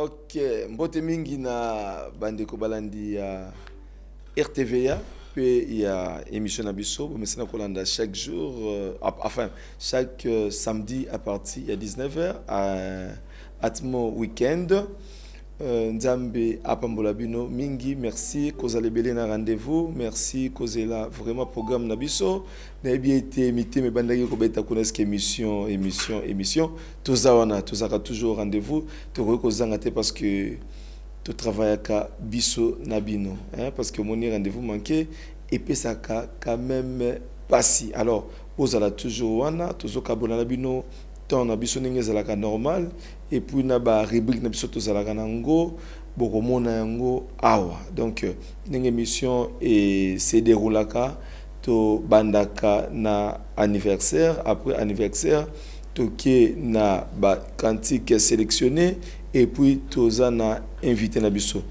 Ok, mbote mingi na bandeko balandi ya RTVA, puis il y a émission na biso, mais c'est kolanda chaque jour, enfin chaque samedi à partir de 19h à Atmo Weekend. Nzambe apambola bino mingi, merci kozale belé na rendez-vous, merci kozela vraiment programme na biso. Na bien été mité me bandaki ko beta koneske émission tozawana tozaka toujours rendez-vous to kozanga te parce que to travaille ka biso na bino hein, parce que mon rendez-vous manqué et pesaka quand même passi. Alors ozala toujours wana tozoka bona bino temps na biso ndenge ezalaka normal et puis na ba rubrique na biso tozalaka nango bokomona yango awa. Donc ndenge émission et se déroulaka to bandaka na anniversaire, après anniversaire toke na ba cantique sélectionné et puis toza na invité na biso,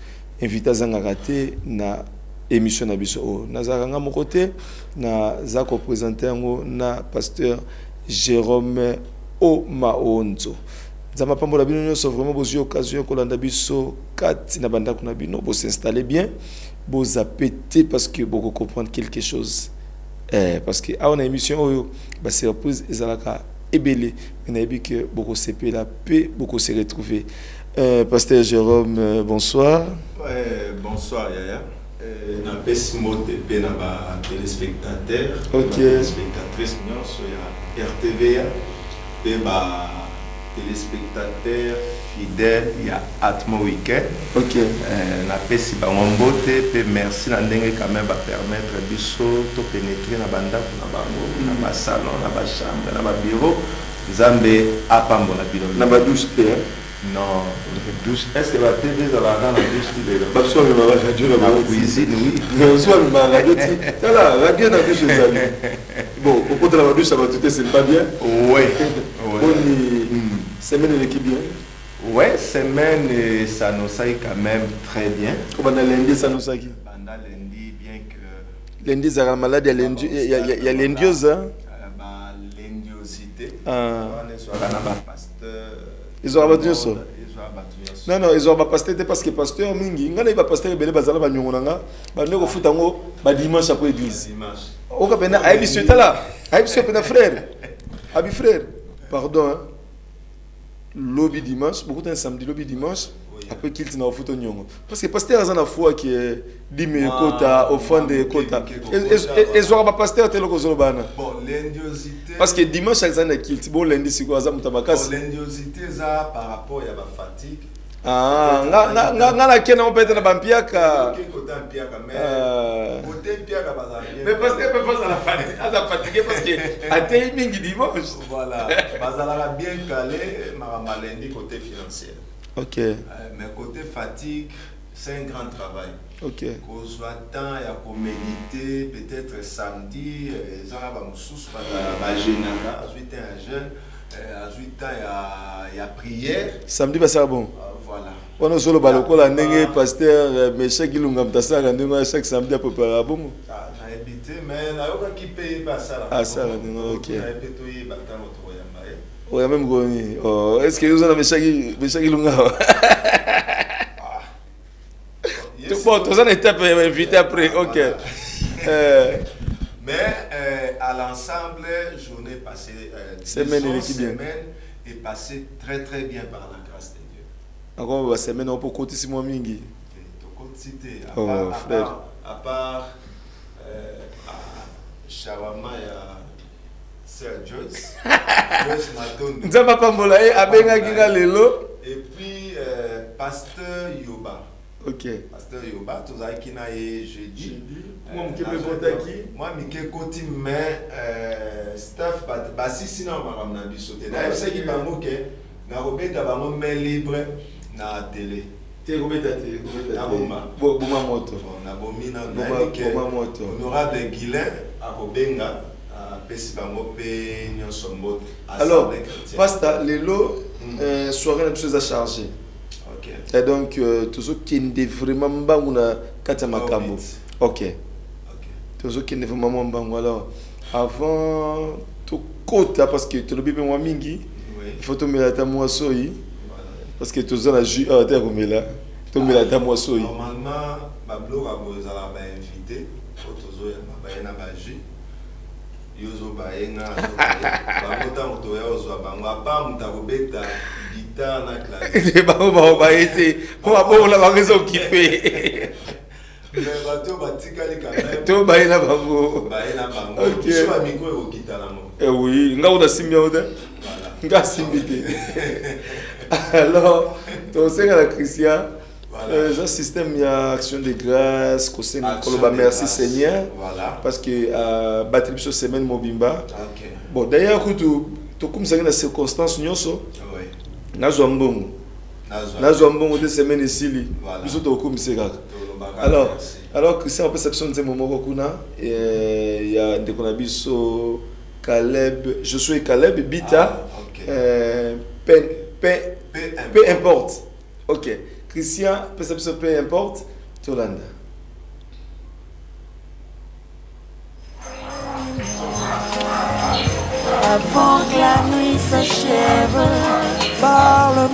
invité zanga raté na émission na biso nazaranga mon côté na za ko présenter yango na pasteur Jérôme Omaonzo. Zama pambola bino nyonso vraiment bozi occasion kolanda biso kati na banda kuna bino bo s'installer bien, bo zapéter parce que beaucoup comprendre quelque chose. Parce que à une émission ba surprise ezalaka ebele mais na bi que beaucoup CP la paix beaucoup se retrouver. Pasteur Jérôme, bonsoir. Bonsoir Yaya. Na pesi mote pe na ba téléspectateurs, OK, téléspectatrices nyonso ya RTVA. Pe ba téléspectateurs fidèles ya Atmo Weekend. OK. Na pesi ba ngombote pe merci na ndenge quand même ba permettre biso to pénétrer na banda na bango na ba salon na ba chambre na ba bureau Nzambe apambola bino Na ba douche pe. Non, douche. Est-ce que la TV dans la douche tu l'es là? Ba so na ba radio na ba cuisine oui. Non, so na ba radio ti. Tala, radio na douche ezali. Bon, au côté de la douche ça va tout c'est pas bien. Ouais. Semaine de l'équipe bien. Ouais, semaine ça nous aille quand même très bien. Comment dans lundi ça nous aille? Pendant lundi bien que lundi ça malade il y a l'indiose hein. Bah l'indiosité. Ils ont abattu ça. Non non, ils ont abattu parce que pasteur mingi, ngana ba pasteur belé bazala ba nyongonanga, ba ndeko futango ba dimanche après église. Dimanche. O ka pena ay biso tala, ay biso pena frère. Abi frère, pardon hein. Lobby dimanche, beaucoup de samedi lobby dimanche, après qu'il t'en a foutu nyongo. Parce que pasteur azana foi qui est dimi quota au fond de quota. Et zo ba pasteur telo ko zolobana. Bon, l'indiosité. Parce que dimanche azana kilt, bon lundi siko azamu tabakas. L'indiosité ça par rapport à la fatigue. Ah, nga kena on peut être na bampiaka. Côté ampiaka mais côté ampiaka bazala. Mais parce que peut pas la fatigue, ça fatigué parce que atei mingi dimanche. Voilà, bazala bien calé ma lundi côté financier. OK. Mais côté fatigue, c'est un grand travail. OK. Qu'on soit temps à méditer peut-être samedi, ça va me sous ba jeune là, ensuite un jeune, ensuite il y a prière. Samedi va ça bon. Voilà. On a solo baloko la ndenge pasteur Michel Kilunga mtasaka ndenge chaque samedi à préparer bon. Ah, na habité mais na yoka qui paye pas ça là. Ah ça là, OK. Na habité ba tant autre ya mbaye. Oh ya même goni. Oh, est-ce que vous avez Michel Kilunga? Bon, tous en étape invité après. OK. Mais à l'ensemble, journée passée, semaine est passée très très bien par la grâce de Dieu. Encore la semaine on peut compter si moi mingi. À part Shawama et Sir Joyce. Joyce Matondo. Nzamba pambola e abenga kinga lelo. Et puis pasteur Yoba. OK. Pasteur Yoba, tous les qui n'a jeudi. Moi m'ke contaki. Moi m'ke koti mais staff ba si sinon ma ramna bisoté. D'ailleurs c'est qui bango que na robeta bango main libre na télé. Te robeta te. Na bomba. Bomba moto. Na bomina bomba moto. Honorable Guilain a robenga a pesi bango pe nyonso mbote. Alors, pasta lelo soirée na chose à charger. OK. Et donc tout ce qui est vraiment mbanguna kata makambo. OK. Tout ce qui est vraiment mbangu alors avant tout côté parce que tu le bébé moi mingi. Il faut tomber à ta moissoyi. Parce que tous les jus à terre là. Tout le monde moi soy. Normalement, Bablo va vous inviter. Autozo ya na baji. Yozo baenga. Babota motoya ozo banga pa mutakobeta guitare na clavier. Ba été. On la va raison occupé. Mais bato batikali quand même. To baena bango. Baena bango. OK. Sur micro au guitare na mo. Eh oui, nga uda simbia uda. Voilà. Nga simbite. Alors, ton seigneur la Christian. Voilà. Un système, il y a action de grâce, merci Seigneur. Voilà. Parce que batterie sur semaine mobimba. OK. Bon, d'ailleurs, tout comme ça dans circonstances nyoso. Oui. Nazo mbongo. Nazo mbongo de semaine ici li. Biso to comme c'est gars. Alors Christian en perception de moment kuna il y a des konabiso Caleb, je suis Caleb Bita. Peu importe. OK. Christian, perception peu importe, Tolanda. Avant que la nuit s'achève, parle-moi.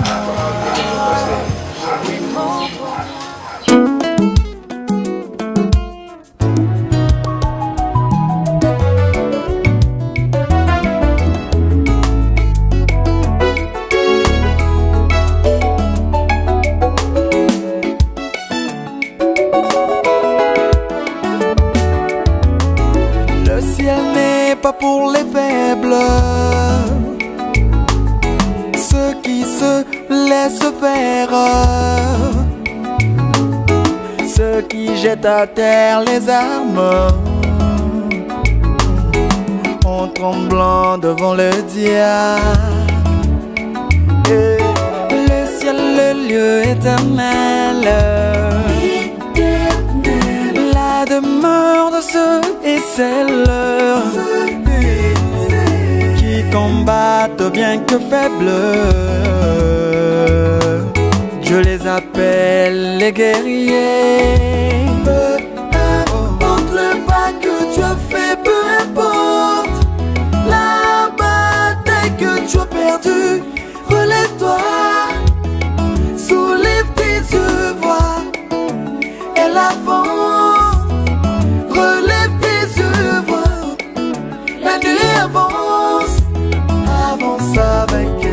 Pas pour les faibles, ceux qui se laissent faire, ceux qui jettent à terre les armes, en tremblant devant le diable. Et le ciel, le lieu éternel, la demeure de ceux et celles qui combattent bien que faibles. Je les appelle les guerriers. Peu importe le pas que tu as fait, peu importe la bataille que tu as perdue, relève-toi, soulève tes yeux, vois, elle avance. Relève tes yeux, vois, la nuit avance, avance avec elle.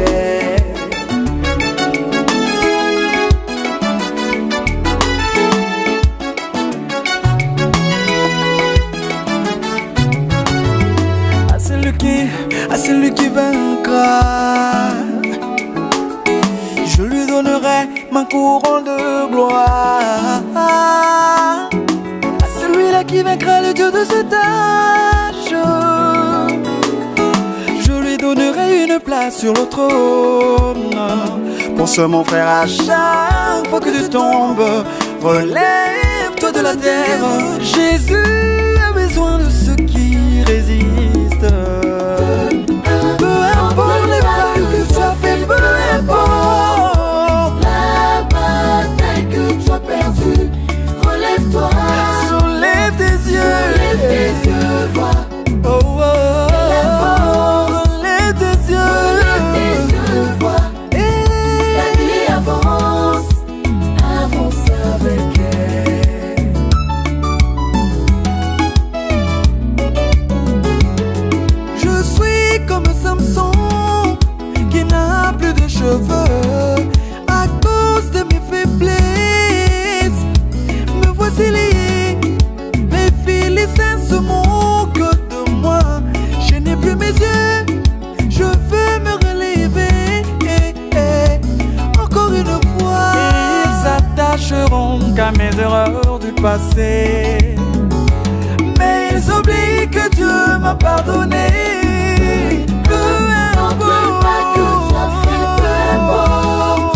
À celui qui vaincra, je lui donnerai ma couronne de gloire. Celui-là qui vaincra le Dieu de cet âge, je lui donnerai une place sur le trône. Pense mon frère, à chaque fois que tu tombes, relève-toi de la terre. Jésus a besoin de ceux qui résistent. Peu importe les balles que tu as fait, peu importe la bataille que tu as perdue, relève-toi. Soulève tes yeux, vois. Oh, oh, oh. Relève tes yeux, vois. Et la nuit avance, avance avec elle. Je suis comme Samson qui n'a plus de cheveux à cause de mes faiblesses. Me voici lié. Les saints se moquent de moi. Je n'ai plus mes yeux. Je veux me relever. Encore une fois. Et ils s'attacheront qu'à mes erreurs du passé. Mais ils oublient que Dieu m'a pardonné. Peu importe que tu as fait, peu importe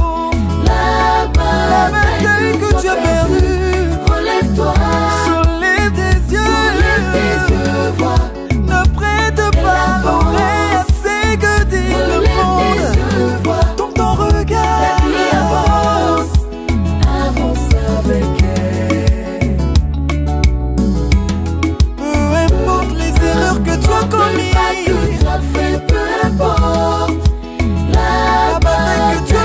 la bataille que tu as perdue, relève-toi. Ne prête pas l'oreille à ce que dit le monde. Dans ton regard, la nuit avance, avance avec elle. Peu importe les erreurs que tu as commises, que tu as fait, peu importe la bataille que tu as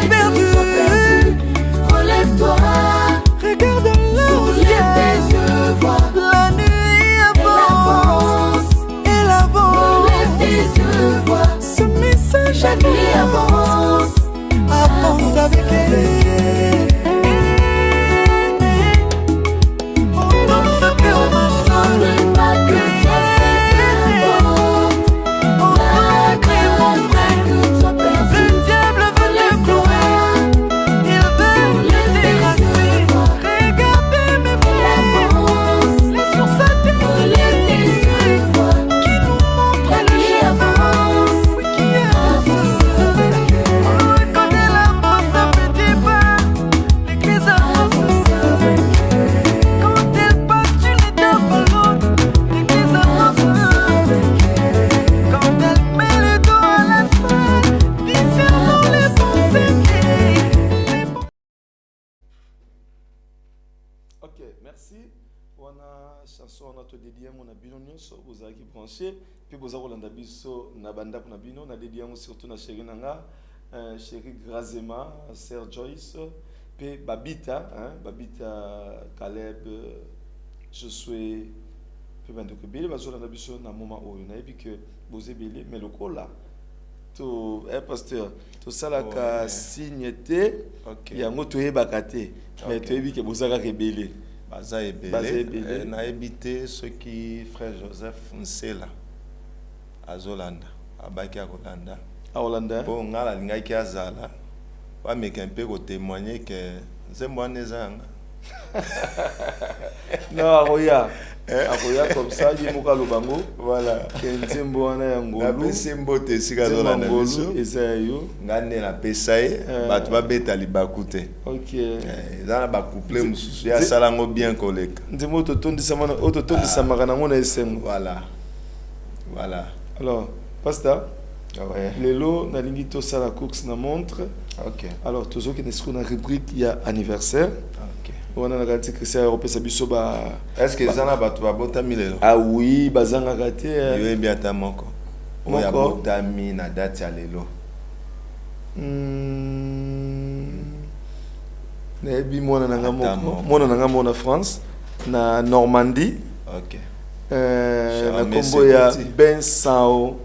façon on a to dédié mon abino nyonso vous avez qui branché puis vous avez rolanda biso na banda pour nabino na dédié surtout na chérie nanga chérie Grazema sœur Joyce puis Babita Babita Caleb Josué puis bande ko bele bazolanda biso na moment oyo na ebi que vous ebele mais lokola to pasteur to sala ka signeté yango to yebaka te mais to yebi ke bozaka rebele baza ebele na ebité ceux qui frère Joseph Nsela azolanda abaki akolanda Holanda po ngala lingaki azala ba meka mpe ko témoigner que nzembo anezanga non akoya comme ça yimuka lobango voilà ke nzembo wana ya ngolu na pese mbote esika azolanda biso ezayo ngane na pesa ye bato babeta libaku te eza na bacouple mosusu ya salango bien koleka nzembo ototondisama nango na esengo voilà alors pasteur lelo nalingi tosala course na montre alors tozoki na siko na rubrique ya anniversaire on a gagné Christian européen biso ba est-ce que ça na bato babotami lelo ah oui bazanga gâté yo bien ta moko oya botami na date ya lelo na bi mona nanga moko mona nanga mona France na Normandie na combo ya Ben Sao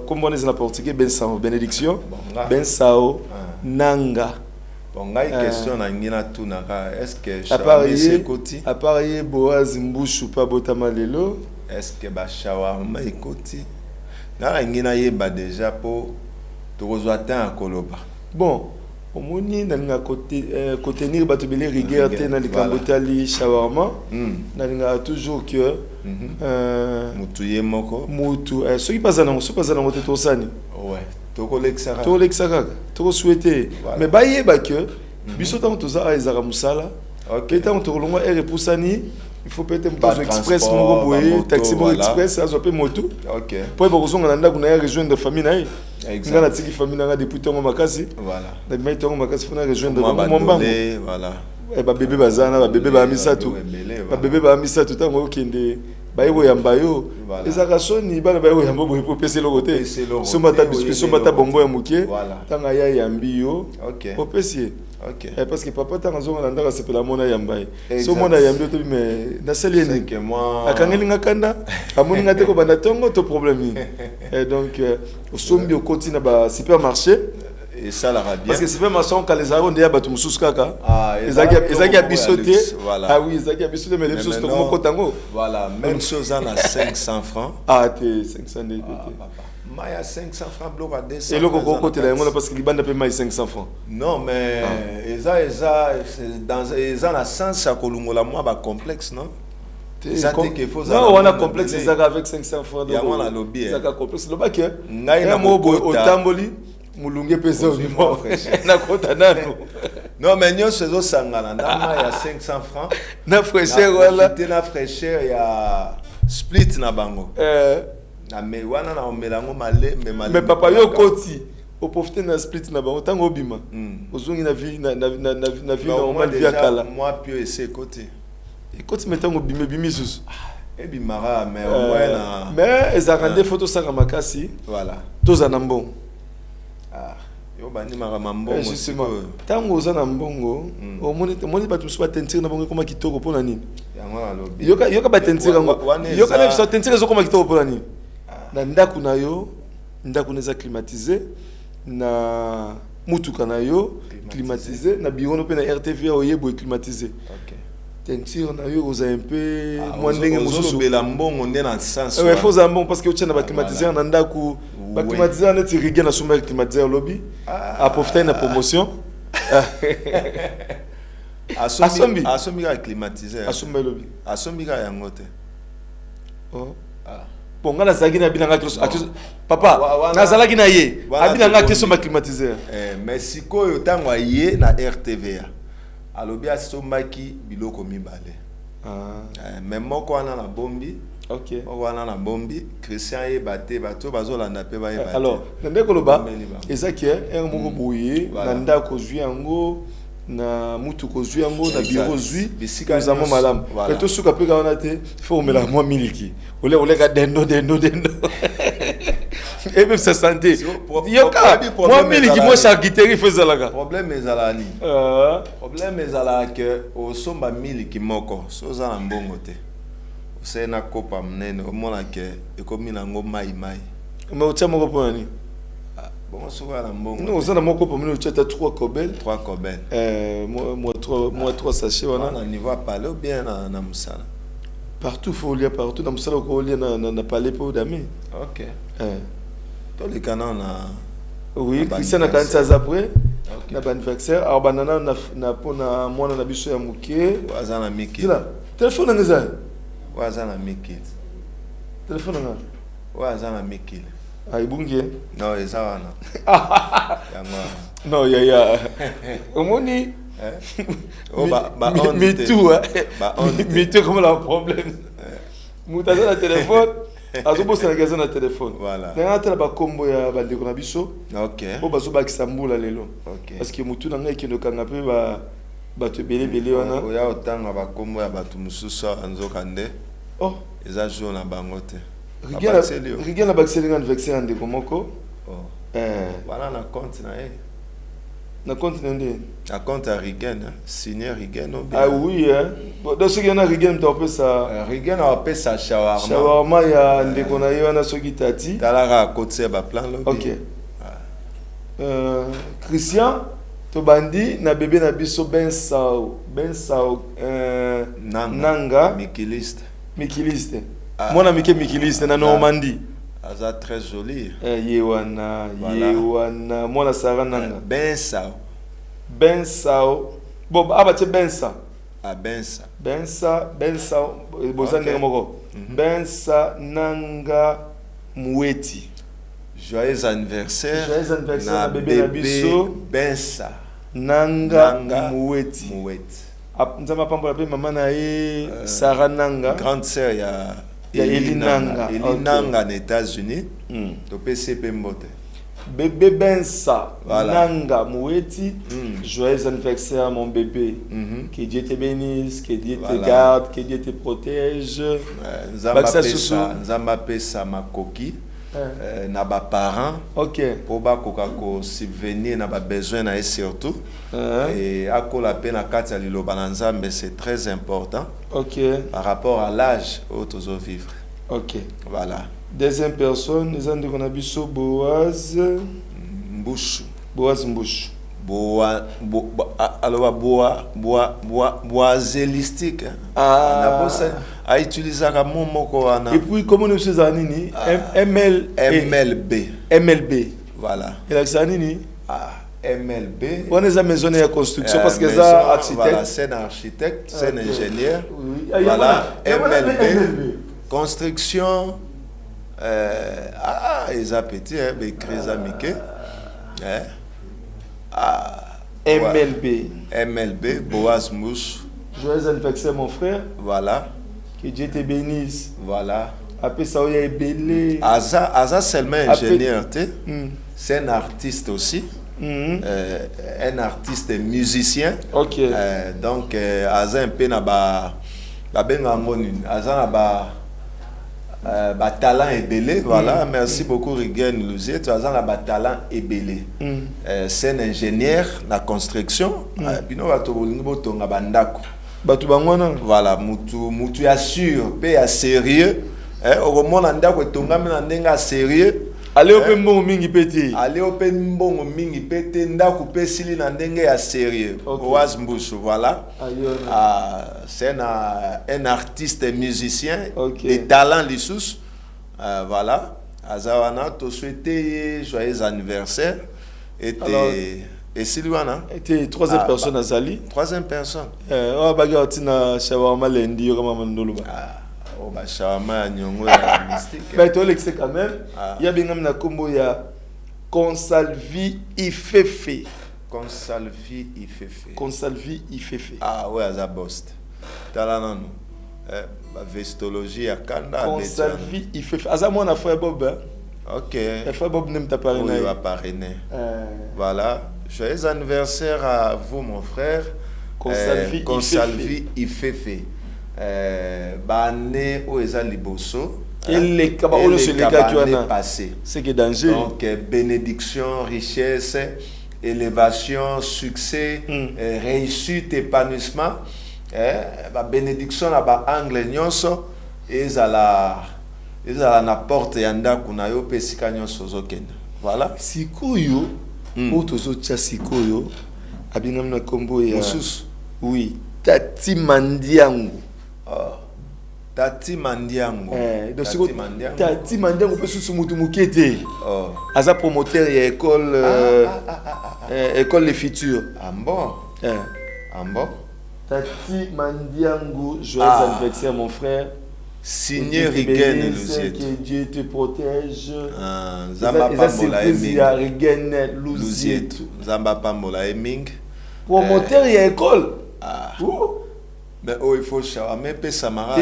comme on est en portugais Ben Sao bénédiction Ben Sao nanga bonga question na ngina tunaka est-ce que shawarma ekoti appareil Boaz Mbushu pa botama lelo est-ce que ba shawarma ekoti na ngina yeba déjà po tokozwa temps akoloba bon omoni na côté nir bato bele rigueur te na likambotali shawarma na toujours que mutu ye moko mutu soki bazana moto tosani ouais tokolexaka toko souhaiter mais bayeba que biso tant toza ezaka musala tant tokolongwa repoussani il faut peut-être un express moko boye taxi moko express azope moto po ba kozonga na ndako na ya rejoindre famille na ye ngana tiki famille na depuis tongo makasi voilà na mai tongo makasi fona rejoindre mombango voilà ba bébé bazana ba bébé ba misatu ba bébé ba misatu tango okende bayo yamba yo ezaka soni bana bayo yamba boye po pese lokote somata biscuit somata bongo ya muke tanga ya yambi yo opesi parce que papa tanga zonga ndaka sepela mona yamba so mona yambi to mais na selieni akangeli ngakanda amoni ngate ko bana tongo to problème et donc osombi okoti na ba supermarché et ça la bien parce que supermarché on les arons de batu mususu kaka ezaki bisoté ah oui ezaki bisoté mais les choses to moko tango voilà même chose à 500 francs te 500 de Maya 500 francs bloc à 200 et le coco côté là parce que libanda paie 500 francs non mais eza dans la sens ya kolungola moi ba complexe non non on a complexe ezaka avec 500 francs ya mwana lobby ezaka complexe lobaki ngai na mobo otamboli mulunge pesa onimo na kota nano non mais nyonso ezosangana ndama ya 500 francs na fraîcheur wala na fraîcheur ya split na bango na me wana na omelango malembe mais papa yo koti au profiter na split na bango tango obima ozungi na vie na vie normal vie akala moi pio essayer côté et koti metango bime bimisus et bimara mais au moins na mais ezakande photo sanga makasi voilà toza na mbongo yo bani mara mbongo justement tango oza na mbongo omoni bato musu batentire na bango koma kitoko pona nini yango na lobi yoka batentire ngo yoka na biso tentire zo koma kitoko pona nini na ndaku na yo ndaku neza climatisé na mutuka na yo climatisé na bureau no pe na RTV oyebo climatisé teinture na yo oza un peu moins ndenge mususu bela mbongo ndé na sens ouais faut za mbongo parce que tu na ba climatiseur na ndaku ba climatiseur na tirige na suma climatiseur lobby a profiter na promotion asombi ka climatiseur asombi lobby asombi ka yango te bon ngala zaki na binanga papa na zalaki na ye abinanga keso ma climatiseur mais sikoyo tango ye na RTVA alobi asomaki biloko mibale mais moko wana na bombi moko wana na bombi Christian ye bate bato bazolanda pe ba ye bate alors ndeko loba ezaki un moko boye na ndako zwi yango na mutu kozwi yango na Exact. biro zwi Bisika kozamo nyonso. malamu Voilà. pe tosuka mpe kawana te fo omela mwa miliki oleka dendo et même sa santé yoka mwa miliki mwa charcuterie fo ezalaka Problème ezala ni. Problème ezala que osomba miliki moko soza na mbongo te. Osena kopa mnene omona ke ekomi nango mai. mais otia moko mpo nani Bon soka na mbongo. non oza na moko mpo moni otia ta 3 cobel 3 cobel. moi 3 sachets wana Na niveau palais ou bien na musala. partout faut lire partout na mosala okolia na palais mpo dami OK. Tolikana na oui na Christian akanisi anniversaire. aza pre OK. na baanniversaire alors banana na mpona mwana na biso ya moke Waza na miki. tila telefone nanga eza Waza na miki. telefone nanga Waza na miki. ebungi Non, eza wana. Yango. non ya omoni Oh ba on. mitu Ba on. mitu comme la problème moto aza na telefone azobosanaka aza na telefone Voilà. nanga atala bakombo ya bandeko na biso OK. po bazobakisa mbula lelo OK. parce que motu na ngai ekende okanga mpe bato ebele wana Oya otanga bakombo ya bato mosusu anzoka nde oh eza jour na bango te. rigia na bakiseli nga anniversaire ya ndeko moko Wana na compte na ye. na compte na nde Na compte ya Rigen, signé Rigen ou bien. ah oui donc soki yana rigia mta opesa Rigen apesa shawarma. shawarma ya ndeko na ye wana soki tati Talaka akotise baplan lobi. ok Christian tobandi na bebe na biso Ben Sao Nanga Mikiliste. Mikiliste mwana mike Mikiliste na Normandie Aza très joli. ye wana mwana Sara Nanga Ben Sao. Ben Sao bon abatie Bensa Ah Bensa. Bensa boza ndenge moko Bensa Nanga Mueti Joyeux anniversaire. Joyeux anniversaire na bébé na biso Bensa Nanga Mueti. Nzamba pambola pe mama na ye Sara Nanga grande sœur ya Eli Nanga. Nanga aux États-Unis. To PCP mbote. Bébé Bensa Voilà. Nanga Mueti. Joyeux anniversaire mon bébé. Que Dieu te bénisse, que Dieu te garde, que Dieu te protège. Nzamba pesa makoki. Na ba parents OK pour ba koka ko subvenir na ba besoin na surtout et akola pe na kati ya liloba na Nzambe c'est très important OK par rapport à l'âge où tozo vivre. OK Voilà. Deuxième personne les ande qu'on a biso Boaz Mbushu alors boazelistique na bosa a utilisé ka momoko wana et puis comment nous sommes anini MLB voilà et la sanini MLB on est à maison de construction parce que ça architecte voilà c'est un architecte c'est un ingénieur voilà MLB construction ils a petit écrit ça Mickey MLB Boaz Mouche. Joyeux anniversaire mon frère. Voilà. Que Dieu te bénisse. Voilà. Après ça il y a belé. Aza seulement ingénieur, c'est un artiste aussi. Un artiste musicien. OK. Donc Aza un peu na ba benga ngoni. Aza na ba talent ebélé voilà merci beaucoup Rigen Louzier tu as un talent ebélé c'est un ingénieur na construction bino bato bolingi botonga bandako bato bangwana voilà mutu ya sûr pe ya sérieux okomona ndako etongami na ndenge ya sérieux ale ope mbongo mingi pete ale ope mbongo mingi pete ndako pe sili na ndenge ya sérieux Boaz Mbusu voilà c'est un artiste musicien de talent lisusu voilà azawana to souhaiter joyeux anniversaire et Sylwana était troisième personne azali troisième personne on va garder na shawarma lendi yo kama mandolo ba ba shawarma nyongo ya mystique mais to l'excès quand même il y a bingam na kombo ya Consalvi Ifefe ah ouais aza bost tala nanu ba vestologie ya kanda Consalvi Ifefe aza mwana frère Bob OK frère Bob nem ta parrainer va parrainer voilà Joyeux anniversaire à vous, mon frère. Consalvi Ifefe. Bané Oeza Liboso. Et les cabanes passé. C'est que danger. Donc, bénédiction, richesse, élévation, succès, réussite, épanouissement. Bénédiction là bas angle nyonso ezala na porte yanda kuna yo pesika nyonso zokenda. Voilà. Sikoyo ou tozo tia sikoyo abingam na kombo ya Mususu. Oui, Tati Mandiango. Tati Mandiango. Tati Mandiango peut sous mutu mukete. Aza promoteur ya école école les futurs. Ah bon. Ah bon. Tati Mandiango, joyeux anniversaire mon frère. Signé Rigen Louziet. Que Dieu te protège. Zamba Pambola Eming. Rigen Louziet. Zamba Pambola Eming. Promoteur ya école. Mais il faut chamer pe samara.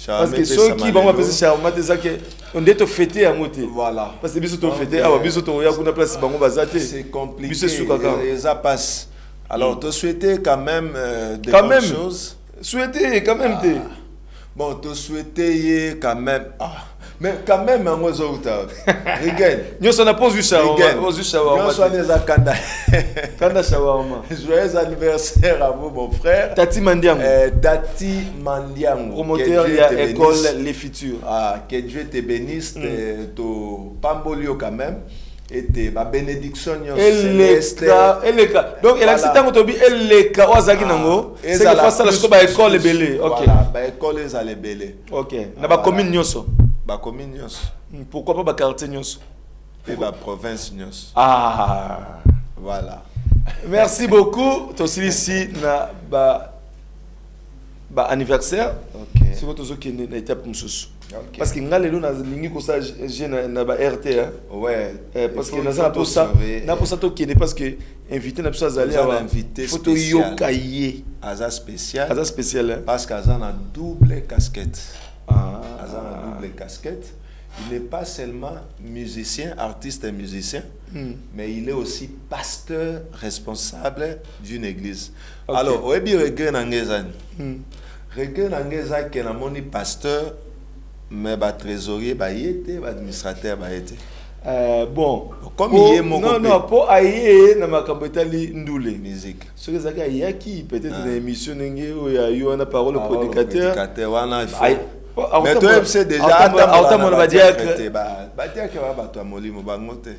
Parce que ceux qui vont appeler Charma, c'est ça que on doit te fêter à monter. Voilà. Parce que biso to fêter, biso to ya kuna place bango bazate. C'est compliqué. Biso soukaka. Et ça passe. Alors, te souhaiter quand même des bonnes choses. Souhaiter quand même des. Bon, te souhaiter quand même. Mais quand même, moi, je Rigen. Nous sommes pas du shawarma. Nous sommes des Akanda. Kanda shawarma. Joyeux anniversaire à vous, mon frère. Tati Mandiango. Tati Mandiango. Promoteur de l'école Les Futurs. Que Dieu te bénisse. To Pambolio quand même. Et ma bénédiction céleste. Donc, elle a dit tant que elle est kawazaki nango. C'est que face à la scope à l'école belé. Ok. Bah école est allé belé. Ok. Na ba commune nyoso. Ba commune nyoso. Pourquoi pas ba quartier nyoso? Et ba province nyoso. Voilà. Merci beaucoup. Toi ici na ba anniversaire. Ok. C'est votre zo qui na étape mususu. Parce que ngalelo na lingi ko ça na ba RT. Ouais. Parce que na pour ça to qui parce que invité na pour ça aller invité photo yokaye. Aza spécial. Aza spécial. Parce qu'Aza a double casquette. Aza a double casquette. Il n'est pas seulement musicien, artiste et musicien, mais il est aussi pasteur responsable d'une église. Okay. Alors, oebi regret nangezani. Regret nangezani que na moni pasteur mais ba trésorier ba yete, ba administrateur ba yete. Bon, comme il est mon non, pour aïe na makambo etali ndule musique. Ce que ça yaki peut-être une émission nenge où il y a une parole au prédicateur. Wana il faut. Mais toi c'est déjà autant on va dire que ba dire que ba to molimo bango te.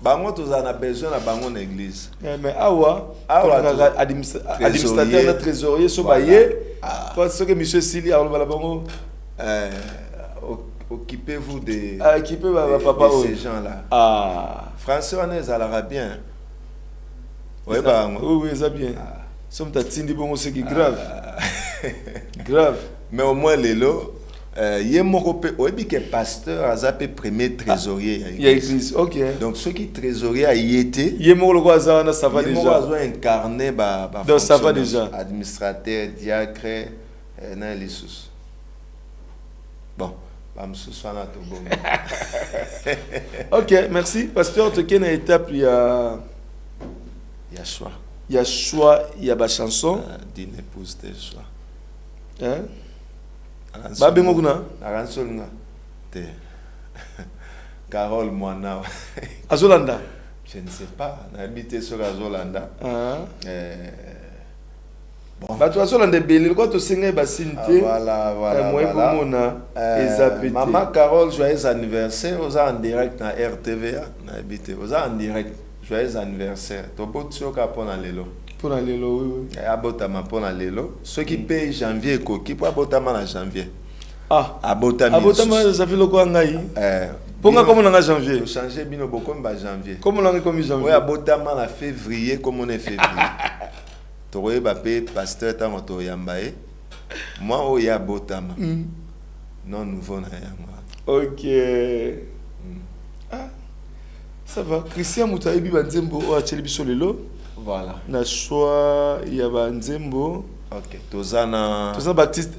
Bango to za na besoin na bango na église. Mais awa administrateur na trésorier so baye parce que monsieur Sili a la bango occupez-vous de ces gens-là. Français, on est à l'arabien. Oui, ça bien. Somme tatindi bon c'est grave. Grave. Mais au moins les lots, il y a mon que pasteur a zappé premier trésorier. Il y a église. OK. Donc ceux qui trésorier a y été. Il y a mon logo ça va déjà. Il y a incarné donc ça va déjà. Administrateur, diacre, na les sous. Bon. Ok, merci. Pasteur, tu as une étape, il y a choix. Il y a choix, il y a chanson. D'une épouse de choix. Hein? Babengou kuna? Aransolunga. Carole Moana. Azolanda? Je ne sais pas. N'habité sur Azolanda. Bon. Bah toi Azolanda belé quoi tu singe basinte. Voilà. Maman Carole, joyeux anniversaire. Vous en direct na RTVA. N'habité. Vous en direct. Joyeux anniversaire. To botio ka pona lelo. Pona lelo oui. Abotama pona lelo. Ceux qui payent janvier koki pour abotama na janvier. Abotama ça fait le quoi ngai. Ponga comme on a janvier. To changer bino boko mba janvier. Comme on a comme janvier. Oui, abotama na février comme on est février. Toroye bapé pasteur tango to yambaye. Moi o ya botama. Non nouveau na yamba. OK. Ça va. Christian Moutaïbi Banzembo o acheli biso lelo. Voilà. Na choix ya Banzembo. OK. Tozana Baptiste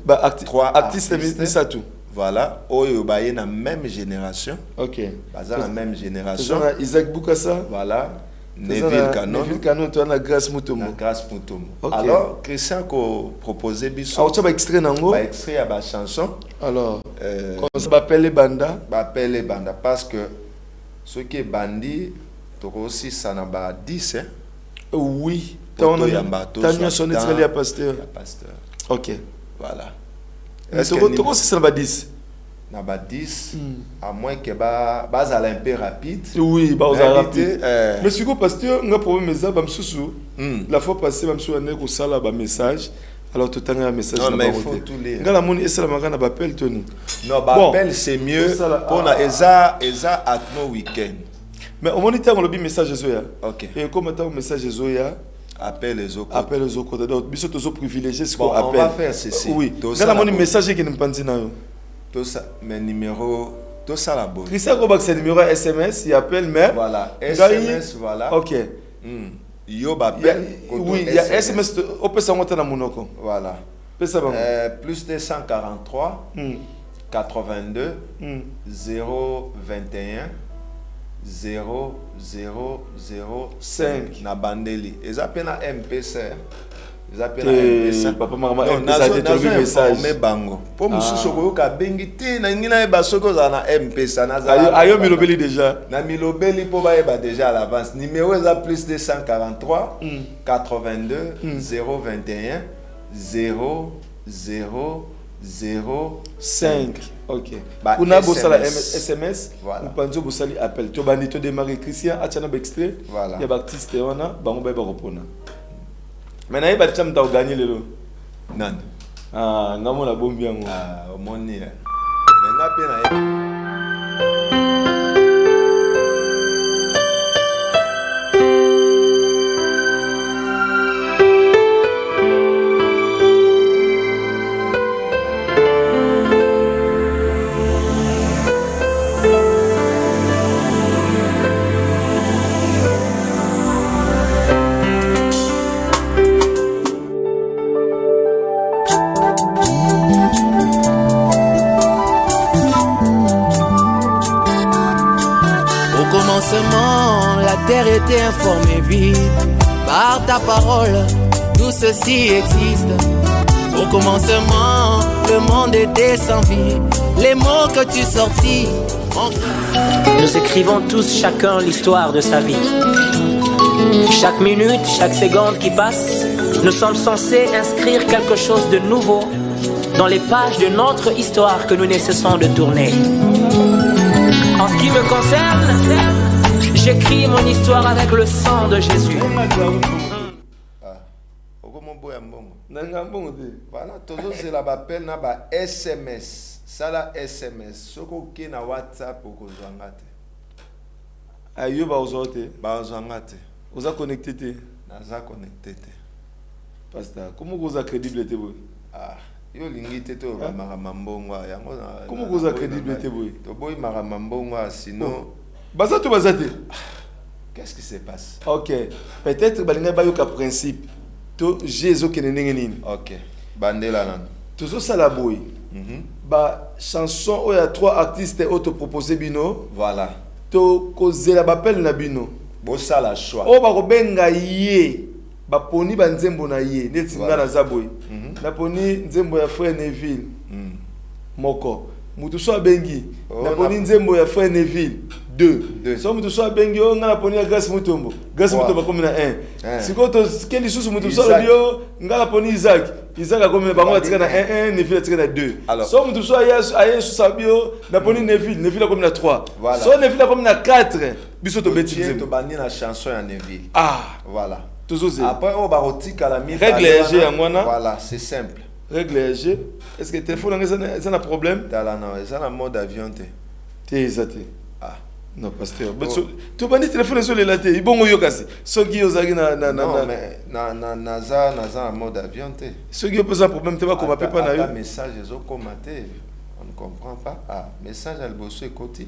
artiste Misatu. Voilà, oyo baye na même génération. OK. Baza la même génération. Isaac Boukassa. Voilà. Neville Canon. Neville Canon, tu as la grâce Mutombo. La grâce Mutombo. Okay. Alors, Christian ko proposé biso. Alors, tu as extrait nango. Ba extrait à ba chanson. Alors, on s'appelle les banda. Appelle les banda parce que ce qui est bandi, tu aussi ça n'a pas 10 hein. Oui. T'as sonné sur les pasteurs. OK. Voilà. Est-ce que tu aussi ça n'a pas 10? Na ba 10 à moins que ba aller un peu rapide. Oui, ba oza rapide. Mais si ko pasteur nga problème ça ba msusu. La fois passée ba msusu na ko sala ba message. Alors tout un message non, mais il faut tout lire. Nga la moni esa la magana ba appel Tony. Non, ba appel c'est mieux pour na eza atmo week-end. Mais au moniteur on le message zoya. OK. Et comme tant message zoya appelle les autres. Appelle les autres. Donc biso tozo privilégié ce qu'on appelle. On va faire ceci. Oui. Nga la moni message qui ne pandi na yo. Tout ça, mes numéros, tout ça la bonne. Christian Kobak, c'est numéro SMS, il appelle même. Voilà, SMS, voilà. OK. Yo appelle. Oui, il y a SMS, on peut s'en monter dans mon nom. Voilà. Plus 243 82 021 0005 na bandeli. Ils appellent na MPC. Ils appellent ça. Papa maman MPC des messages. Mais bango. Pour monsieur soko ka bengi te na ngina e ba soko za na MPC na za. Ayo milobeli déjà. Na milobeli po ba e ba déjà à l'avance. Numéro est plus 243 82 021 0005. OK. Kuna bosala SMS, ou panzo bosali appel. To bandi to démarrer Christian achana ba extrait. Voilà. Ya ba artiste wana bango ba repona. Maintenant il va te gagner le lot. Non. Ah, ngamo la bombi yango. Ah, omoni. Mais nga pe na La terre était informée vite par ta parole, tout ceci existe. Au commencement, le monde était sans vie. Les mots que tu sortis. Nous écrivons tous chacun l'histoire de sa vie. Chaque minute, chaque seconde qui passe, nous sommes censés inscrire quelque chose de nouveau dans les pages de notre histoire que nous ne cessons de tourner. En ce qui me concerne, j'écris mon histoire avec le sang de Jésus. Voilà, toujours c'est la appel na ba SMS. Ça la SMS. Soko ki na WhatsApp ko zwangate. Ayo ba ozote. Ba zwangate. Oza connecté te. Naza connecté te. Pasteur, comment vous a crédible te boy? Ah, yo lingi te to ba maramambongo yango na. Comment vous a crédible te boy? To boy maramambongo sinon Bazate bazate. Qu'est-ce qui se passe? OK. Peut-être balinga ba yo ka principe. To Jésus qui nini. OK. Bandela nan. Toujours ça la boy. Ba chanson où il y a 3 artistes auto proposé bino. Voilà. To kozela ba appel na bino. Bo ça la choix. O ba ko benga ye. Ba poni ba nzembo na ye. Neti nga na zaboy. Na poni nzembo ya frère Neville. Moko. Mutu so bengi. Na poni nzembo ya frère Neville. 2. So mutu so bengi o nga na poni ya Grace Mutombo. Grace Mutombo comme na 1. Siko to quel isusu mutu so bio nga na poni Isaac. Isaac a comme bango atika na 1, Neville atika na 2. So mutu so aye so sabio na poni Neville, Neville comme na 3. So Neville comme na 4. Biso to beti to bandi na chanson ya Neville. Ah, voilà. Après on va rotika la mi. Règle légère ngwana. Voilà, c'est simple. Règle légère. Est-ce que le téléphone a un problème? Tala non, c'est un mode avion te. T'es exacté. Ah. Non, pasteur. Tu vas dire téléphone sur les latés. Il bon yo kasi. Ceux qui osent na non mais naza en mode avion te. Ceux qui posent un problème te va comme pas na yo. Message zo commenter. On ne comprend pas. Ah, message al bosso côté.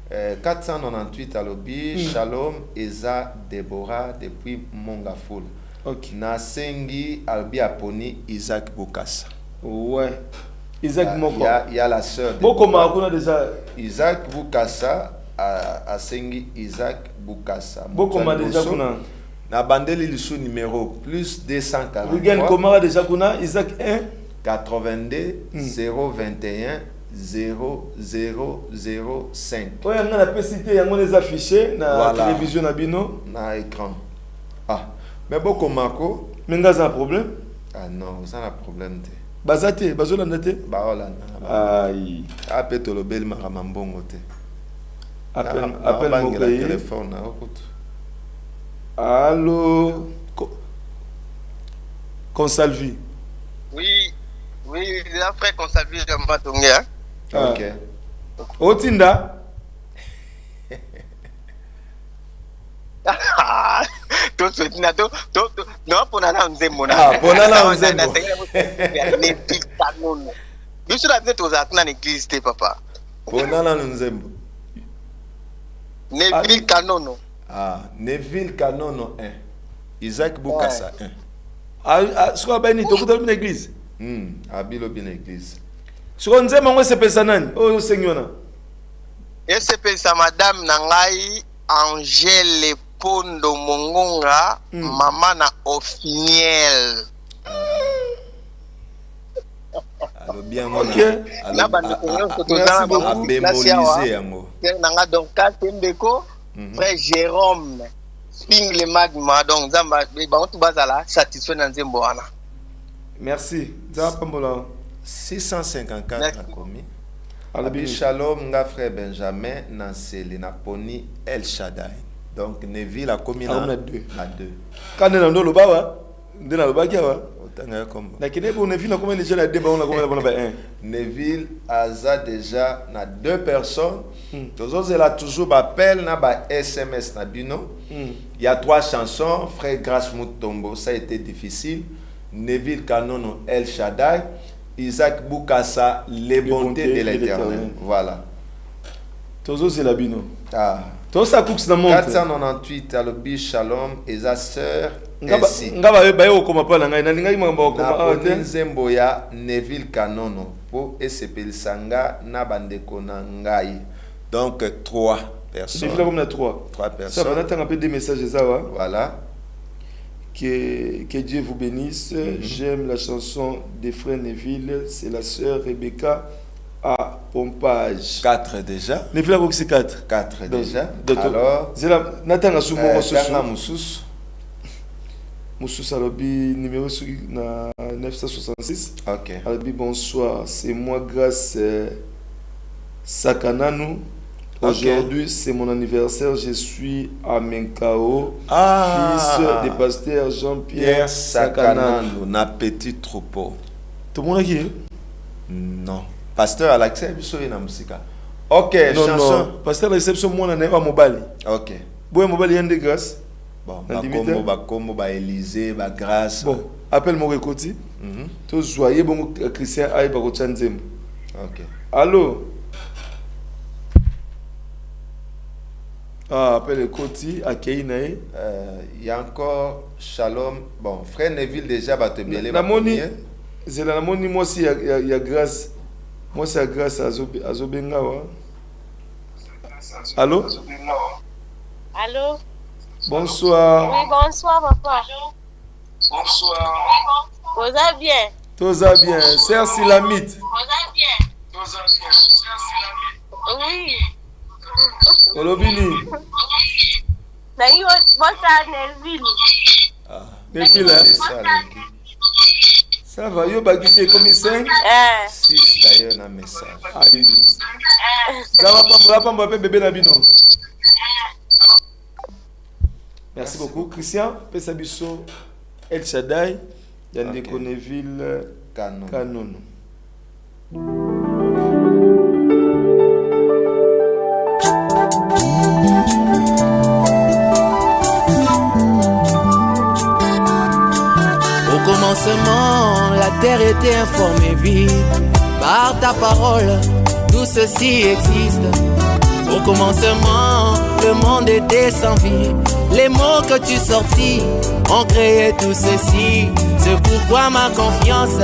498 à lobby, Shalom Eza Deborah depuis Mongaful. OK. Na sengi albi aponi Isaac Bokassa. Ouais. Isaac Moko. Il y a la sœur. Bokoma kuna déjà. Isaac Bukasa a sengi Isaac Bukasa. Bokoma déjà kuna. Na bandeli lisu numéro plus 243. Rugen Komara déjà kuna Isaac 1 82 021 0005. Oya nga na pesité yango les affichés na télévision na bino na écran. Ah, mais Bokomako, mais nga za problème? Ah non, ça n'a problème te. Bazate, bazolanda te? Baolanda. Aïe. Appelle le bel maramambongo te. Appelle mon téléphone na route. Allô. Consalvi. Oui, après Consalvi, je vais tomber. Ok. Otinda. Non, pour nana nzembo. Ah, pour nana nzembo. Je suis là aux dans l'église, papa. Pour nana nzembo. Neville Kanono. Ah, Neville Kanono 1. Isaac Bukasa 1. Ah, ce qu'on a béni, tu as dans l'église. Abilo bien l'église. Ce qu'on a dit, c'est personne. Oh, Seigneur. Et c'est madame Nangai Angèle Pondo Mongonga, maman na Ofiniel. Alors bien moi. OK. Na bande merci beaucoup. Bémoliser yango. Nanga donc Tembeko, frère Jérôme Spingle Magma donc Zamba ba on bazala satisfait dans Nzembo wana. Merci. Zamba pambola 654 a commis. Abi Shalom nga frère Benjamin Nanseli na Poni El Shaddai. Donc Neville a commis na 2. Quand on a ndolo bawa, ndena lo bakiwa. Otanga comme. Na kine bo Neville na combien déjà na débat on a combien na ba 1. Neville aza déjà na 2 personnes. Tous elle a toujours appel na ba SMS na bino. Il y a 3 chansons, frère Grace Mutombo, ça a été difficile. Neville Kanono El Shaddai. Isaac Bukasa, les bontés de l'Éternel. Voilà. Tozo c'est la bino. Ah. Tozo ça coupe dans monde. 498 à l'obis Shalom et sa sœur ainsi. Ngaba ba yo koma pa na ngai na ngai mamba koma Nzembo ya Neville Kanono po esepeli sanga na bandeko na ngai. Donc 3 personnes. Neville comme 3 personnes. Ça va attendre un peu des messages ça va. Voilà. Que Dieu vous bénisse. J'aime la chanson des frères Neville. C'est la sœur Rebecca à Pompage. 4 déjà. Neville c'est 4. 4 déjà. Alors, c'est la Nathan Asumo Moussous. Moussous Alobi numéro 966. OK. Alobi bonsoir. C'est moi grâce Sakananu. Aujourd'hui, c'est mon anniversaire. Je suis à Menkao, fils du pasteur Jean-Pierre Sakanando. Na petit troupeau. Tout le monde qui est? Non. Pasteur à l'accès, il na musica. OK, non, chanson. Non. Pasteur à réception, moi, on a mobile. OK. Bon, mobile, il y a des grâces. Bon, Bakombo, ba Élysée, ba grâce. Bon, appelle mon récoti. Tous joyeux, bon, Christian Aïe, ba Rochanzem. OK. Allô? Ah, appelle le Koti à Keinae. Il y a encore Shalom. Bon, frère Neville déjà va te mêler. La moni, c'est la moni, moi aussi, il y a grâce. Moi, c'est grâce à Zobengawa. Allô? Allô? Bonsoir. Oui, bonsoir, papa. Bonsoir. Vous allez bien? Tout va bien. Sœur Silamite. Vous allez bien? Oui. Olobini. Neville. Neville, ça va, yo bagité comme 5? 6 d'ailleurs na message. Aïe. Ça va pas bébé Nabino. Merci beaucoup. Christian, Pesabiso, El Shaddai, Yandeko Neville, Kanono. Au commencement, la terre était informée vide. Par ta parole, tout ceci existe. Au commencement, le monde était sans vie. Les mots que tu sortis ont créé tout ceci. C'est pourquoi ma confiance,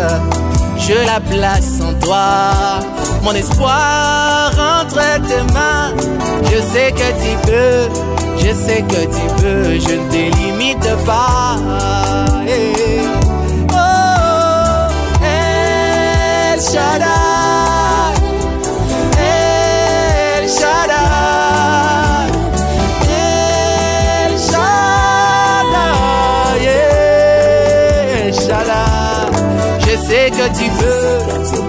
je la place en toi. Mon espoir entre tes mains. Je sais que tu peux, je sais que tu peux, je ne te limite pas. Hey. Oh, El Shaddai, El Shaddai, El Shaddai, El Shaddai. Je sais que tu peux,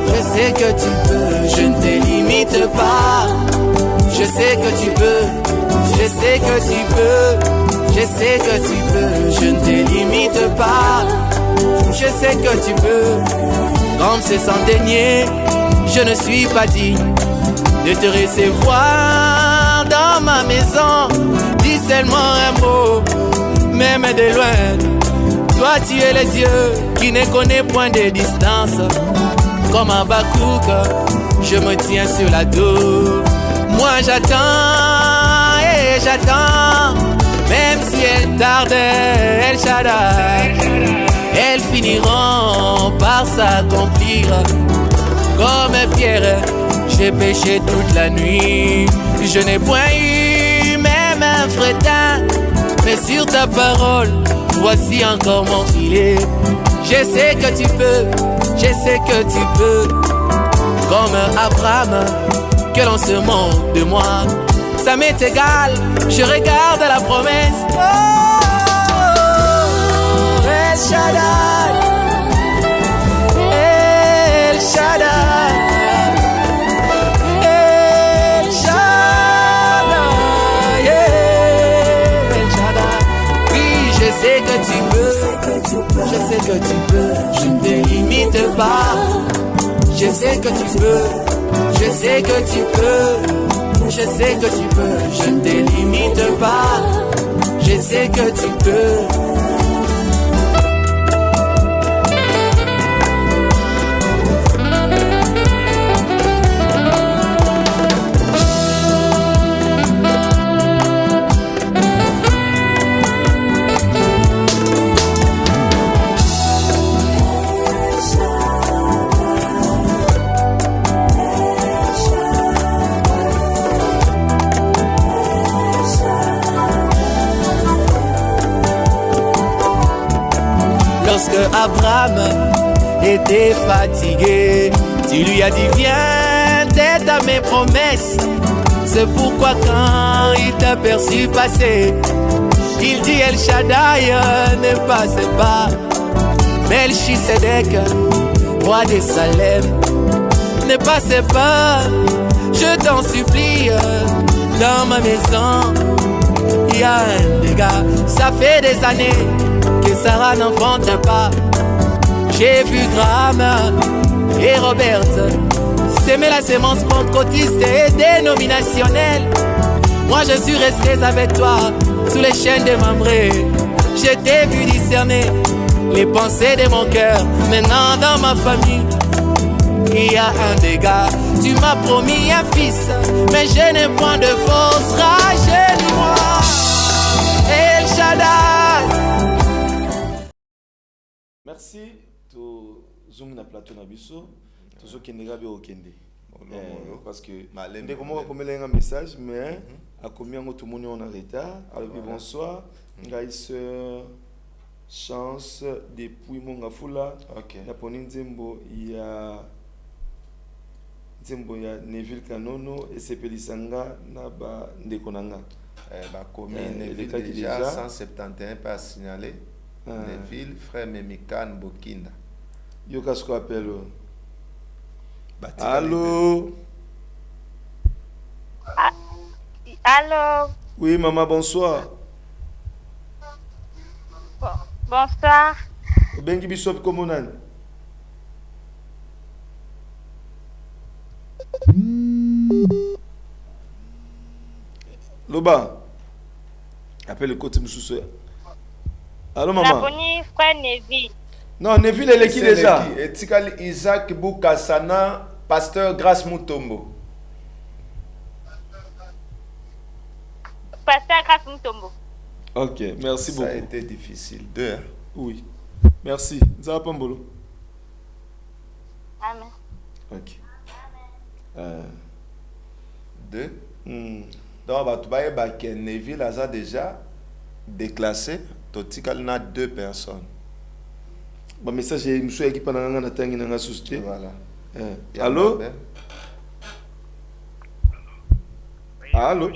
je sais que tu peux, je ne te limite pas. Je sais que tu peux, je sais que tu peux, je sais que tu peux, je ne te limite pas. Je sais que tu peux, comme ce centenier, je ne suis pas digne de te recevoir dans ma maison. Dis seulement un mot, même de loin. Toi tu es le Dieu qui ne connaît point de distance. Comme un Bakouk, je me tiens sur la dos. Moi j'attends et j'attends, même si elle tarde, El Shaddai, elles finiront par s'accomplir. Comme Pierre, j'ai péché toute la nuit. Je n'ai point eu même un fretin, mais sur ta parole, voici encore mon filet. Je sais que tu peux, je sais que tu peux. Comme Abraham, que l'on se moque de moi, ça m'est égal, je regarde la promesse. Oh, El Shaddai, El Shaddai, El Shaddai, El Shaddai. Oui, je sais que tu peux, je sais que tu peux, je ne te limite pas. Je sais que tu peux, je sais que tu peux, je sais que tu peux, je ne te limite pas. Je sais que tu peux. Lorsque Abraham était fatigué, tu lui as dit viens, t'aides à mes promesses. C'est pourquoi quand il t'a perçu passer, il dit El Shaddai ne passe pas. Melchisedec, roi de Salem, ne passe pas. Je t'en supplie, dans ma maison, il y a un dégât. Ça fait des années que Sarah n'enfante pas. J'ai vu Graham et Robert s'aimer la sémence pentecôtiste et dénominationnelle. Moi je suis resté avec toi sous les chaînes de Mambré. Je t'ai vu discerner les pensées de mon cœur. Maintenant dans ma famille il y a un dégât. Tu m'as promis un fils, mais je n'ai point de force. Rajeunis-moi, El Shaddai. Merci. To zoom na plateau na biso. To zo kendega be okende. Parce que ndeko moko komela un message, mais a combien tout le monde en retard. Alors bonsoir. Ngai sœur Chance depuis Mongafula. Ya poni nzembo ya Neville Kanono et Sepelisanga na ba ndeko nanga. Ba komi Neville déjà 171 pas signalé. Neville frère Memikan Bokinda. Yo qu'est-ce qu'on appelle? Allô? Allô? Oui, maman, bonsoir. Bonsoir. Bengi Bishop Komonan. Loba. Appelle le côté Moussoussou. Allô, maman? La bonne frère Neville. Non, Neville, elle est qui déjà? Etikali Isaac Boukasana, pasteur Grâce Moutombo. Pasteur Grâce Moutombo. Ok, merci beaucoup. Ça a été difficile. Deux. Oui. Merci. Zapambolo. Amen. Ok. 2. Donc, tu vas voir que Neville a déjà déclassé. Tu as 2 personnes. Bon message est monsieur qui pendant nga natangi na société. Voilà. Allô? Allô?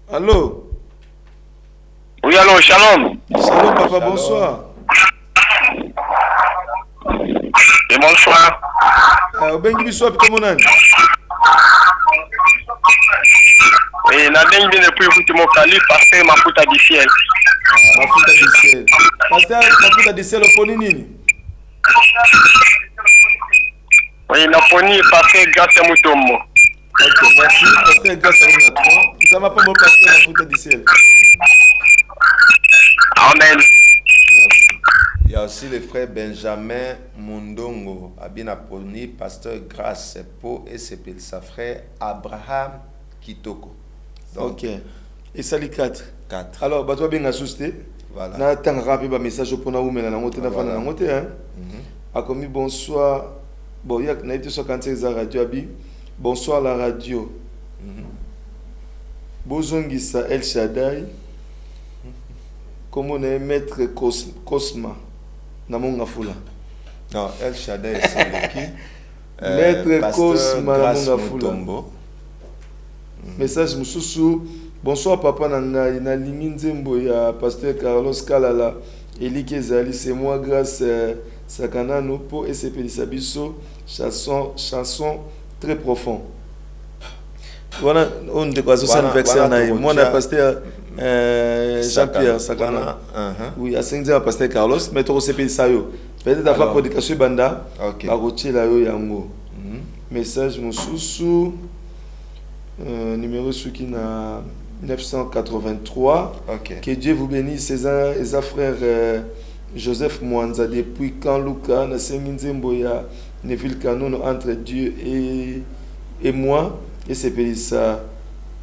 Allô? Oui, allô, shalom. Shalom papa, Shalom. bonsoir. Et bonsoir. Obengi biso api komonani? Et la dingue vient de plus écouter mon calife parce que ma fout du ciel. Mafuta du ciel. Pasteur mafuta du ciel oponi nini? Oui, la poni parce que grâce à Moutomo. Ok, merci. Pasteur grâce à vous à toi. Ça m'a pas mon pasteur mafuta du ciel. Amen. Il y a aussi le frère Benjamin Mundongo, Abina Poni, pasteur Grâce Po, et c'est sa frère Abraham Kitoko. Donc, Ok. Et ça les 4. 4. Alors, bah toi bien assisté. Voilà. Na tang rapide message pour na oumela na ngote na fana na ngote hein. A commis bonsoir. Bon, il y a na été sur quand c'est radio abi. Bonsoir la radio. Bozongisa El Shaddai. Comment on est maître Cosma na monga fula. Non, El Shaddai, c'est qui? Maître Cosma na Grâce monga fula. Mutombo. Message mususu. Bonsoir papa na ngai na lingi nzembo ya pasteur Carlos Kalala Elike Zali, c'est moi grâce Sakanano pour SPLisa biso chanson très profond. Voilà on de quoi ça anniversaire na moi na pasteur Jean-Pierre Sakana. Oui, à 5 ans pasteur Carlos mais to SPLisa yo. Peut-être avoir prédication banda. OK. Ba rotier la yo yango. Message mususu numéro qui na 983. OK. Que Dieu vous bénisse, ses frères Joseph Mwanza depuis quand Luca na Senginzembo ya Neville Kanono entre Dieu et moi et c'est Pélissa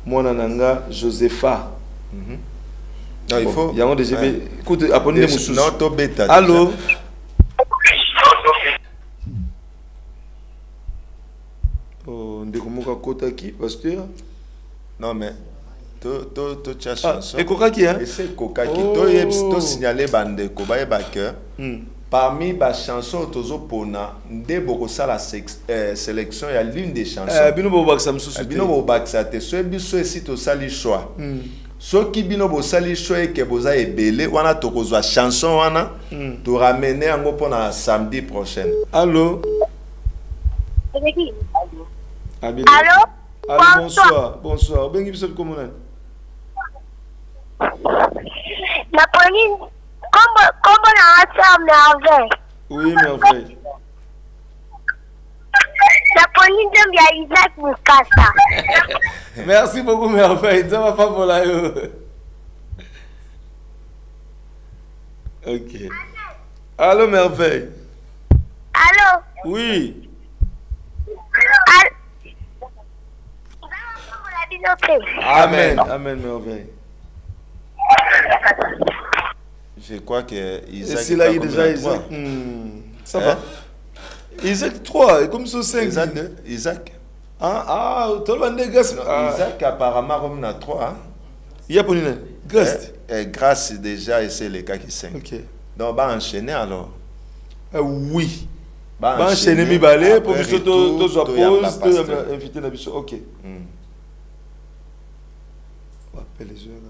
Mwana Nanga Josepha. Non, il faut. Il y a déjà écoute apprenez les moussus. Non, to beta. Allô. Oh, ndeko moka kota ki pasteur? Non mais to cha chanson. Et Kokaki hein? Et c'est Kokaki. To signaler bande ko ba que parmi ba chansons tozo pona nde boko sala sélection ya l'une des chansons. Bino bo baksa msusu. Bino bo baksa te so biso esi to sali choix. Soki bino bo sali choix ke boza ebele wana tokozwa chanson wana to ramener yango pona samedi prochain. Allô? Allô? Allô, bonsoir. Bonsoir. Bengi biso comment on La police, comment on a fait merveille? Oui, merveille. La police de bien Isaac Mukasa. Merci beaucoup, merveille. Ça va pas pour la yo. Ok. Allô, merveille. Allô? Oui. Amen. Amen, merveille. Je crois que Isaac. C'est là, il est déjà Isaac. Ça va. Isaac 3, et comme ça 5. Isaac. Tout le monde est grâce. Isaac apparemment comme na 3. Il y a pour une grâce. Grâce déjà, et c'est le cas qui 5. Ok. Donc, on va enchaîner alors. Oui. On va enchaîner mi balai pour que tu sois pause, tu inviter la biso. Ok. On va appeler les heures là.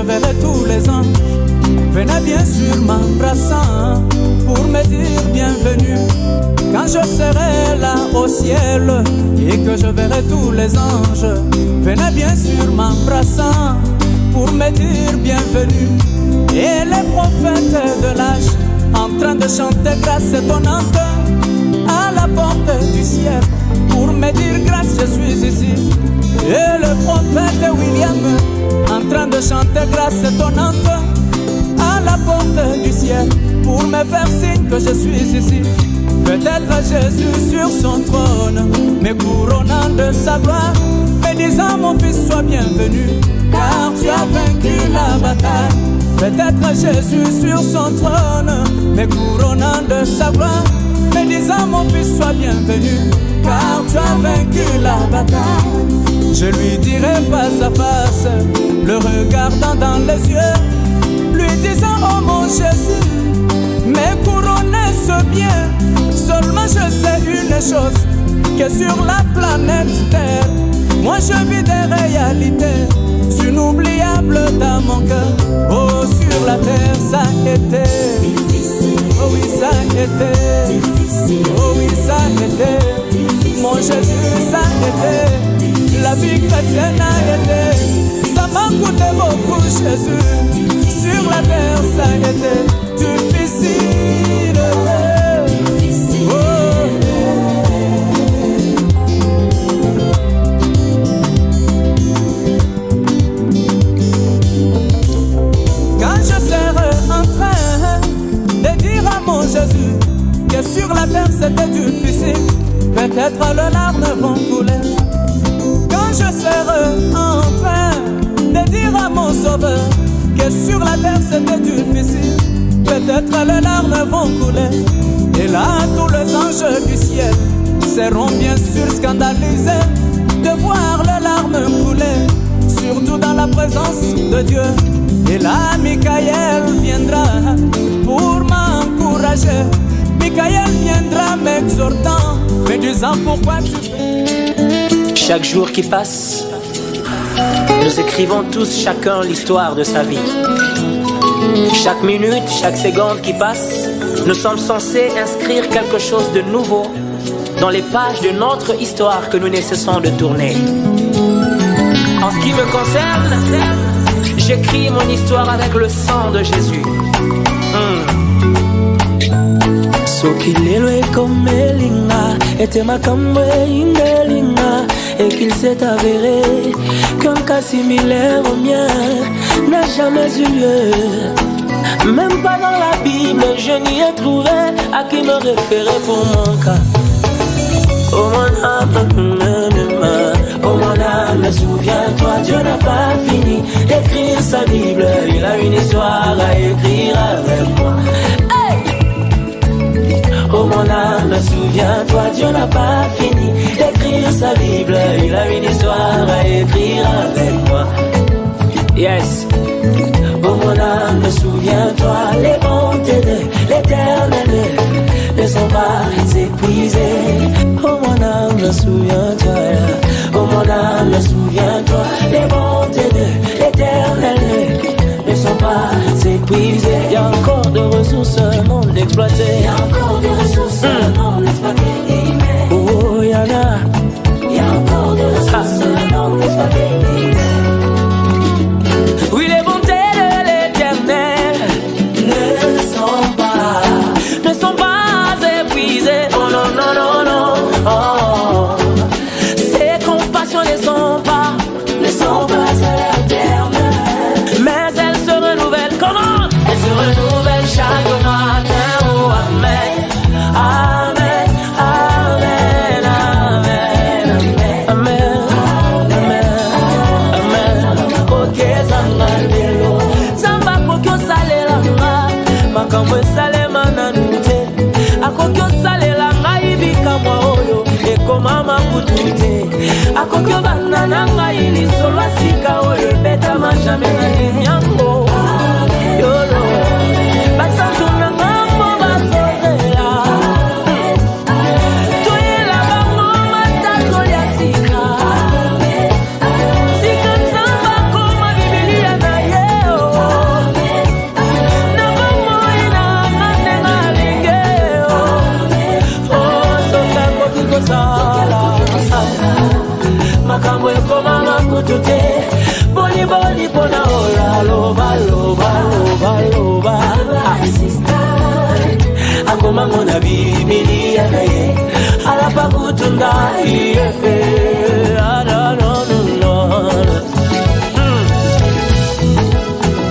verrai tous les anges. Venez bien sûr m'embrassant pour me dire bienvenue. Quand je serai là au ciel et que je verrai tous les anges, venez bien sûr m'embrassant pour me dire bienvenue. Et les prophètes de l'âge en train de chanter grâce étonnante à la porte du ciel pour me dire grâce, je suis ici. Et le prophète William en train de chanter grâce étonnante à la porte du ciel pour me faire signe que je suis ici. Peut-être Jésus sur son trône me couronnant de sa gloire, me disant mon fils sois bienvenu car tu as vaincu la bataille. Peut-être Jésus sur son trône me couronnant de sa gloire, me disant mon fils sois bienvenu car tu as vaincu la bataille. Je lui dirai face à face, le regardant dans les yeux, lui disant oh mon Jésus, me couronner ce bien. Seulement je sais une chose, que sur la planète Terre, moi je vis des réalités inoubliables dans mon cœur. Oh sur la terre ça a été difficile. Oh oui ça a été difficile. Oh oui ça a été, mon Jésus ça a été, la vie chrétienne a été, ça m'a coûté beaucoup Jésus. Sur la terre ça a été difficile. Jésus, que sur la terre c'était difficile, peut-être les larmes vont couler. Quand je serai en train de dire à mon sauveur que sur la terre c'était difficile, peut-être les larmes vont couler. Et là tous les anges du ciel seront bien sûr scandalisés de voir les larmes couler, surtout dans la présence de Dieu. Et là Michael viendra pour m'encourager, Michael viendra m'exhortant, me disant pourquoi tu fais. Chaque jour qui passe, nous écrivons tous chacun l'histoire de sa vie. Chaque minute, chaque seconde qui passe, nous sommes censés inscrire quelque chose de nouveau dans les pages de notre histoire que nous ne cessons de tourner. En ce qui me concerne, j'écris mon histoire avec le sang de Jésus. Sokilelo comme Elinga, était ma cambre Ingelinga, et qu'il s'est avéré qu'un cas similaire au mien n'a jamais eu lieu. Même pas dans la Bible, je n'y ai trouvé à qui me référer pour mon cas. Oh mon âme, souviens-toi, Dieu n'a pas fini d'écrire sa Bible. Il a une histoire à écrire avec moi. Oh mon âme, souviens-toi, Dieu n'a pas fini d'écrire sa Bible. Il a une histoire à écrire avec moi. Yes. Oh mon âme, souviens-toi, les bontés de l'Éternel ne sont pas épuisées. Oh mon âme, souviens-toi. Oh mon âme, souviens-toi, les bontés de l'Éternel ne sont pas épuisées. Il y a encore des ressources non exploitées. Il y a encore des ressources non exploitées. Oh, il y en a. Il y a encore des ressources non exploitées. Oui, les bontés de l'Éternel ne sont pas épuisées. Oh non, non, non, non. Oh. Ses compassions ne sont pas à l'éternel. Mais elles se renouvellent. Comment? Elles se renouvellent chaque matin. Oh amen. te boni boni pona ola loba loba loba loba akoma mona bibilia na ye alapa kutunda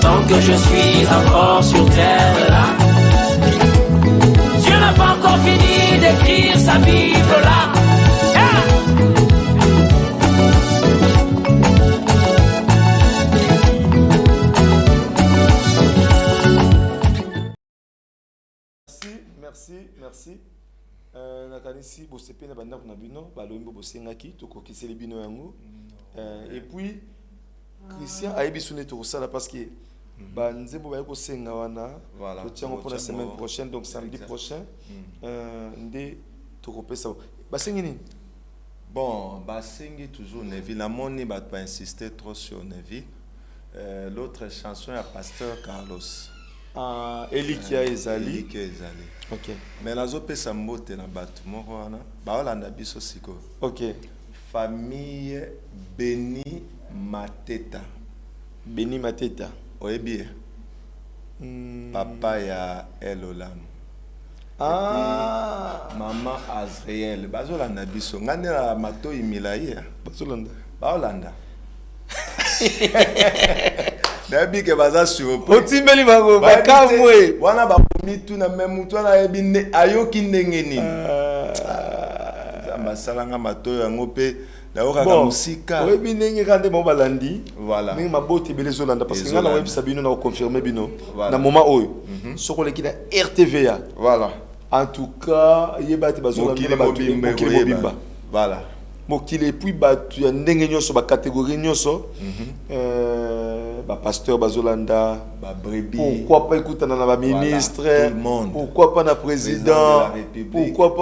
tant que je suis encore sur terre là, Dieu n'a pas encore fini d'écrire sa Bible là. Merci. Nakanisi bosepe na banda kuna bino balombo bosengaki tokokiseli bino yango. Et puis Christian ayebi sone to sala parce que banzembo ba ko senga wana voilà pour la semaine prochaine donc samedi prochain ndé tokopesa basengi nini. Bon, basengi toujours Nevi la moni ba pas insister trop sur Nevi. L'autre chanson à Pasteur Carlos. Elikia Ezali. Ok. Mais la zope sa mbote na batu moko wana ba olanda biso siko. Ok. Famille Beni Mateta. Beni Mateta. Oyebi. Papa ya Elolam. Maman Azriel. Ba olanda biso ngane la mato imilaye. Ba olanda. Ba olanda. Nabi ke baza surpris. Otimbeli bango bakamwe. Wana ba mitu na memu to na yebi ayoki ndenge nini. Zamba salanga matoyo yango pe daoka ka musika. Oyebi ndenge kande mo balandi. Voilà. Ndenge maboti belezo landa parce que ngana webisa bino na confirmer bino na moment oyo. Soko leki na RTVA. Voilà. En tout cas, yebati bazola bimba. Voilà. Mokile et puis batu ya ndenge nyoso ba catégorie nyoso ba pasteur bazolanda ba brebis pourquoi pas écouter na ba ministre pourquoi pas na président pourquoi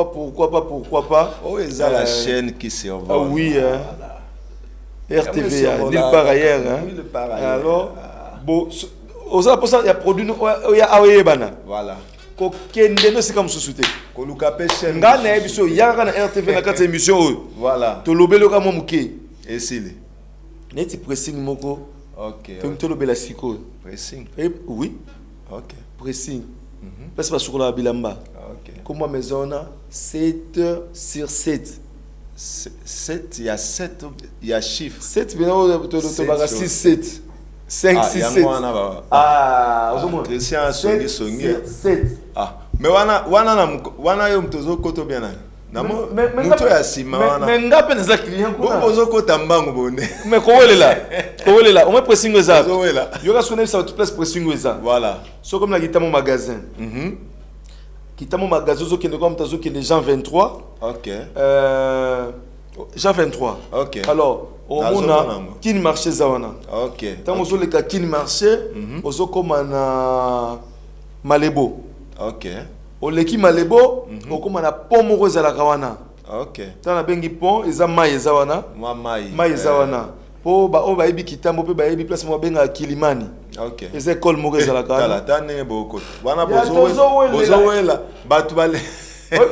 pas oh ils ont la chaîne qui survole ah oui RTVA nulle part ailleurs alors bon osa pour ça il y a produit il y a awebana voilà ko kende no sika mususuté ko luka pe chaîne ngana ebiso yaka na RTV na kati émission voilà to lobelo ka momuke esili neti pressing moko OK to lobela siko pressing oui OK pressing parce que sur la bilamba OK comme moi maison 7 sur 7 7 il y a 7 il y a chiffre 7 bien to baga 6 7 5 6 7 Christian songi 7 mais wana yo mtozo koto bien na muto ya sima wana mais ngape na za client ko bozo kota mbango bonde mais ko welela on met pressing weza yo ka sona ça tout place pressing weza voilà so comme la kitamo magasin kitamo magasin zo kende comme tazo kende Jean 23 OK Jean 23 OK alors au mona kini marché zawana OK tant ozo leka kini marché ozo koma na Malebo OK o leki Malebo o koma na pont moko ezala kawana OK tant na bengi pont eza mai ezawana mai ezawana po ba o ba yebi kitambo pe ba yebi place mo benga Kilimani OK eza école moko ezala kawana tala tane boko wana bozo wela batu bale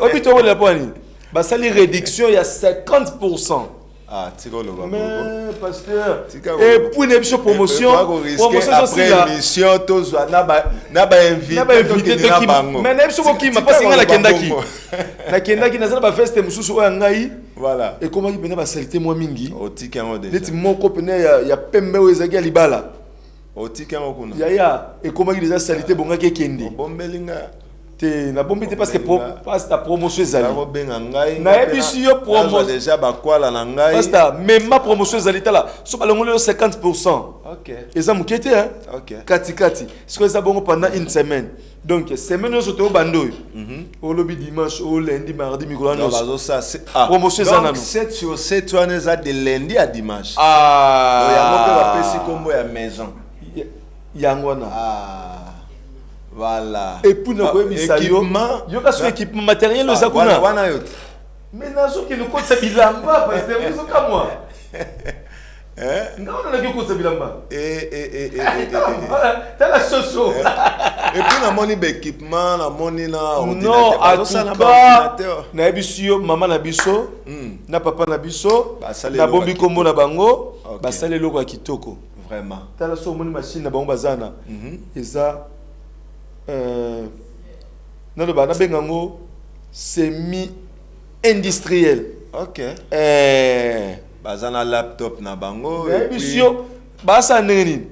obito wela poni basali réduction ya 50%. Ah, tiko lo ba. Mais pasteur. Et pour une émission promotion après émission tozwa na ba invité na bango. Mais émission qui m'a pas singa la kendaki. Na kendaki na zala ba feste mususu oya ngai. Voilà. Et comment il pena ba salité moi mingi. O tika ngo déjà. Leti moko pena ya pembe wezaki libala. O tika ngo kuna. Ya et comment il déjà salité bonga ke kendi. Bombelinga. Te na bombi te parce que passe ta promotion ezali na ebisu yo promotion déjà ba kwala na ngai passe ta même ma promotion ezali tala so balongolo 50%. OK eza mukete hein OK kati ce que ça bongo pendant une semaine donc semaine yo soto bando au lobby dimanche au lundi mardi mercredi non bazo ça c'est promotion eza nanu 7 sur 7 on est de lundi à dimanche donc yango pe ba pesi kombo ya maison yangwana voilà et pour nous quoi yo ka so équipement matériel za kuna wana yote mais nazo ki le code ça bilamba parce que vous comme moi Non, on a vu quoi ça bilamba. T'as la soso. Et puis na moni équipement, na moni na ordinateur. Non, à tout cas, na biso, maman na biso, na papa na biso, na bombi kombo na bango, ba sale loko kitoko. Vraiment. T'as la so moni machine na bango bazana. Et ça na le ba na bengango semi industriel. OK. Bazana laptop na bango et puis basa neni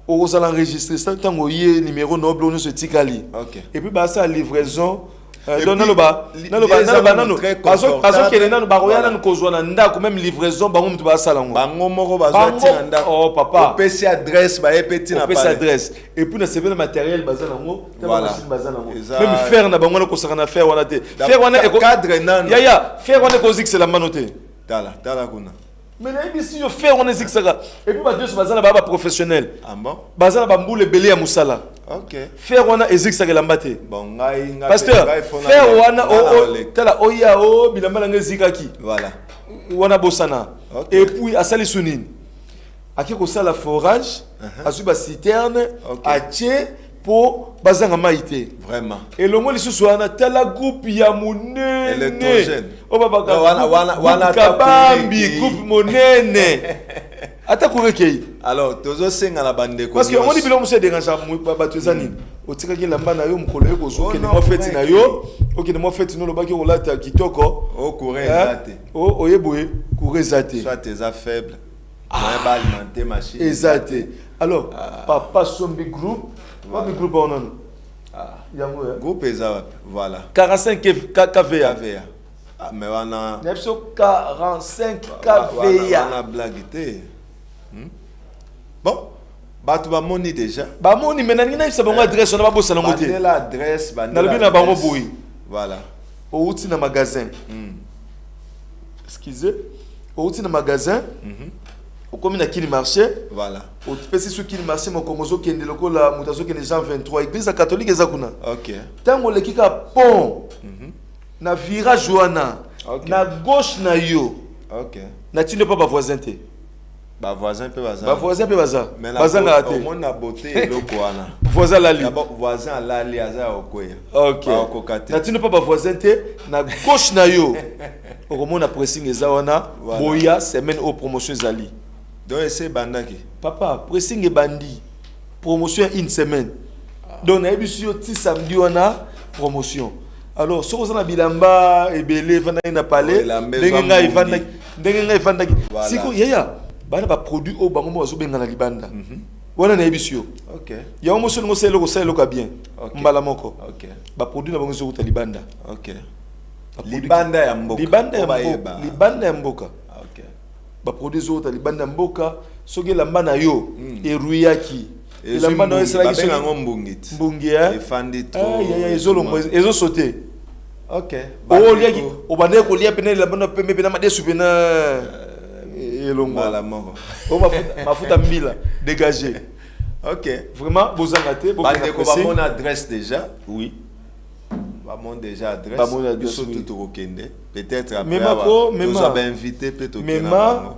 o ça l'enregistrer ça tango yé numéro noble on se tikali. OK. Et puis basa livraison nalo ba bazo kele nano ba roya nano kozwa na ndako même livraison bango mutu basa lango bango moko bazwa tina ndako. Oh papa PC adresse ba epeti na PC adresse et puis na CV le matériel bazana lango voilà bazana lango même faire na bango na kosaka na faire wana te faire wana cadre nano ya faire wana kozix c'est la manote Tala kuna. Mais là, ici, je fais on est ça. Et puis, bah, Dieu, c'est un professionnel. Ah bon? Bazana bamboule belé à Moussala. Ok. Faire on a exig ça que l'ambate. Bon, pasteur, faire on a tala oya o bilamba la ngezikaki. Voilà. Wana bosana. Et puis, à sali sunine. Aki ko sala forage, azuba citerne, atie pour bazanga maïté. Vraiment. Et le mot les sous wana tala groupe ya monene. Électrogène. Oh baba wana kabambi groupe monene. Ata kurekei. Alors tozo senga la bande ko. Parce que on dit bilo monsieur dérangeant ba tezani. Otika ki lamba na yo mukolo yo kozo ke mo feti na yo. OK mo feti no lo ba ki olata kitoko. O courir zate. O oyeboye courir zate. Soit tes faible. Moi ba alimenter machine. Exact. Alors papa sombi groupe. What the groupe on a? Groupe Eza, voilà. 45 KVA. Ah, mais on a. 45 KVA. On a blagué. Bon, bah tu vas moni déjà. Bah moni, mais n'a pas bon adresse, on a pas beau salon côté. L'adresse, bah. N'a le bien à bango boui. Voilà. Au outil dans magasin. Excusez. Au outil dans magasin. Au comme na kini marché voilà au pesi sur kini marché mo komozo kende loko la mutazo kende Jean 23 église catholique ezakuna. OK. Tango lekika pont na virage wana na gauche na yo. OK. Na tinde pas ba voisin te. Ba voisin pe baza. Ba voisin pe baza. Baza na te. Au na beauté loko wana. Voisin lali. D'abord voisin lali aza okoya. OK. Na tinde pas ba voisin te na gauche na yo. Okomona pressing eza wana boya semaine au promotion zali. Donc c'est bandaki. Papa, pressing et bandi. Promotion une semaine. Donc on a eu sur samedi on a promotion. Alors si on a bilamba et belé vana na palais, denga ivanda. Si ko yaya, bana ba produit au bango mo benga na libanda. Wana na ebisio. OK. Ya mo solo ngoselo ko selo ka bien. Mbala moko. OK. Ba produit na bango zo ta libanda. OK. Libanda ya mboka. Libanda ya mboka. Ba produits autres libanda mboka soki lamba na yo eruyaki lamba na esala ki soki mbungiti mbungi efandi trop ya ezolongo ezo sauter. OK o liaki o bande ko lia pene lamba na pembe pena madesu pena elongo la mort o mafuta mbila dégager. OK vraiment bozanga te bande ko ba mon adresse déjà. Oui. Mon déjà adresse surtout tout okende peut-être après nous avons invité peut-être mema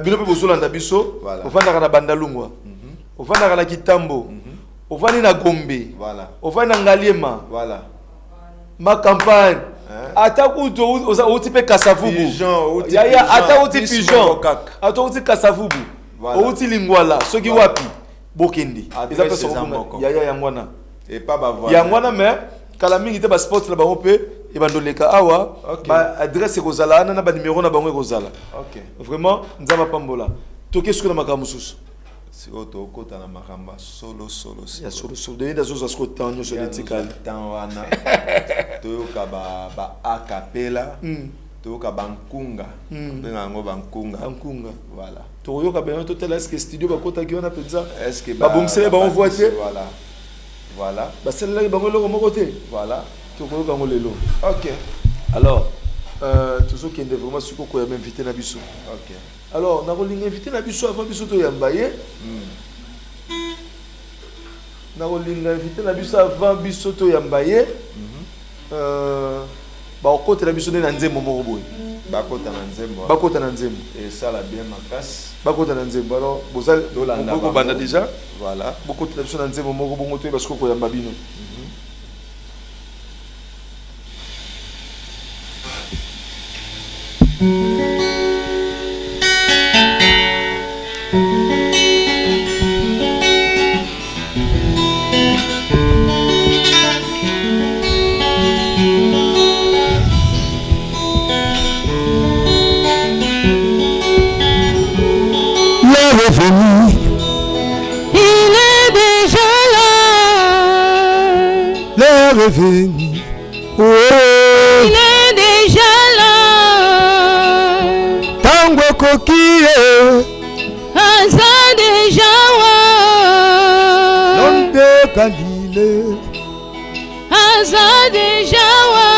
bino pe bozolanda biso ofanda na bandalungwa ofanda na kitambo ofanda na gombe voilà ofanda na ngaliema voilà ma campagne ata kuto oti pe kasavubu ya ata oti pigeon ata oti kasavubu oti lingwala soki wapi bokendi eza pe so ya yangwana et pas ba voir yangwana mais kala mingi te ba sport la bango pe e bandoleka awa ba adresse ko zala na ba numéro na bango ko zala. OK. Vraiment nzaba pambola. Toke suko na makambo susu. Si oto kota na makamba solo. Ya solo. De ndazo za sko tanyo so letikali. Tanwana. Toyoka ba acapella. Toyoka bankunga. Benga ngo bankunga. Voilà. Toyoka ben to tela est-ce que studio ba kota ki wana penza? Est-ce que ba bomsele ba envoie te? Voilà. Bah celle-là il va me le côté. Voilà. Tu peux le lelo. OK. Alors tout ce qui est vraiment sur quoi même invité na biso. OK. Alors na roling invité na biso avant biso to yambaye. Na roling invité na biso avant biso to yambaye. Ba côté na biso na nzembo moko boy. bakota na nzembo. Bakota na nzembo. Et ça la bien makasi. Bakota na nzembo. Alors bozal Dolanda banda déjà. Voilà. Bakota na nzembo moko bongo to parce que ko yamba bino. Il est déjà là. L'heure est venue. Oh. Il est déjà là. Tango coquille. Aza déjà wa. L'homme de Galilée. Aza déjà wa.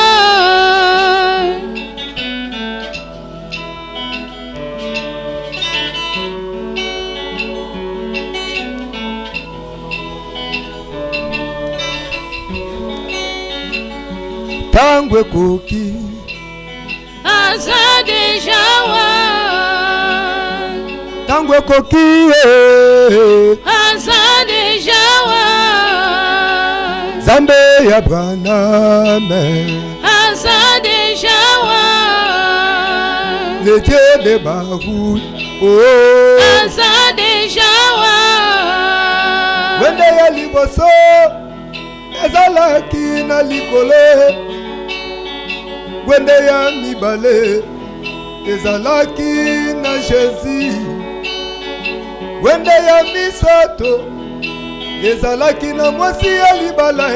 Tango coquille. Aza déjà wa. Tango coquille. Aza déjà wa. Zambe ya Branham. Aza déjà wa. Le Dieu de Baroud. Oh. Aza déjà wa. Wende ya liboso. Ezalaki na likole. Wende ya mibale. Ezalaki na Jésus. Wende ya misato. Ezalaki na mwasi ya libala.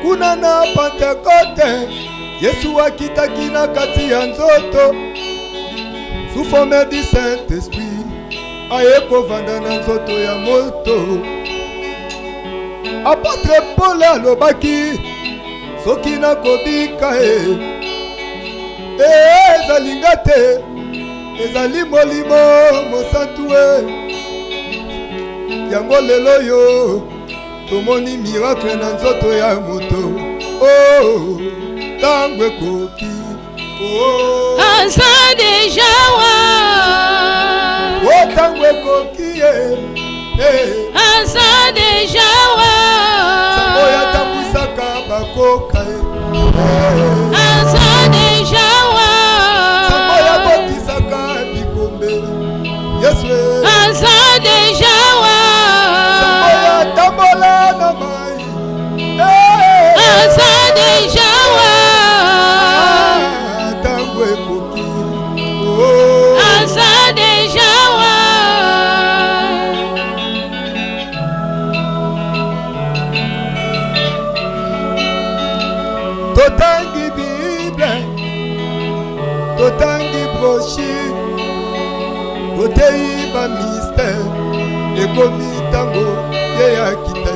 Kuna na Pentecote. Yesu akitaki na kati ya nzoto. Sous forme du Saint-Esprit. Aye kovanda na nzoto ya moto. Apôtre Paul alobaki soki nakobika ezalinga te ezali molimo mosantu yango lelo yo tomoni miracle na nzoto ya moto oh tango ekoki oh Aza déjà wa. oh tango ekoki Aza déjà wa. Oya takusaka bakoka Aza déjà wa. Oya botisaka bikombe Yesu Aza déjà wa. Oya tambola na mai Aza déjà wa. Tango ekoki oh Aza déjà wa. Totangi Bible, totangi brochure, toteyi ba mystère, ekomi tango ye ya kita.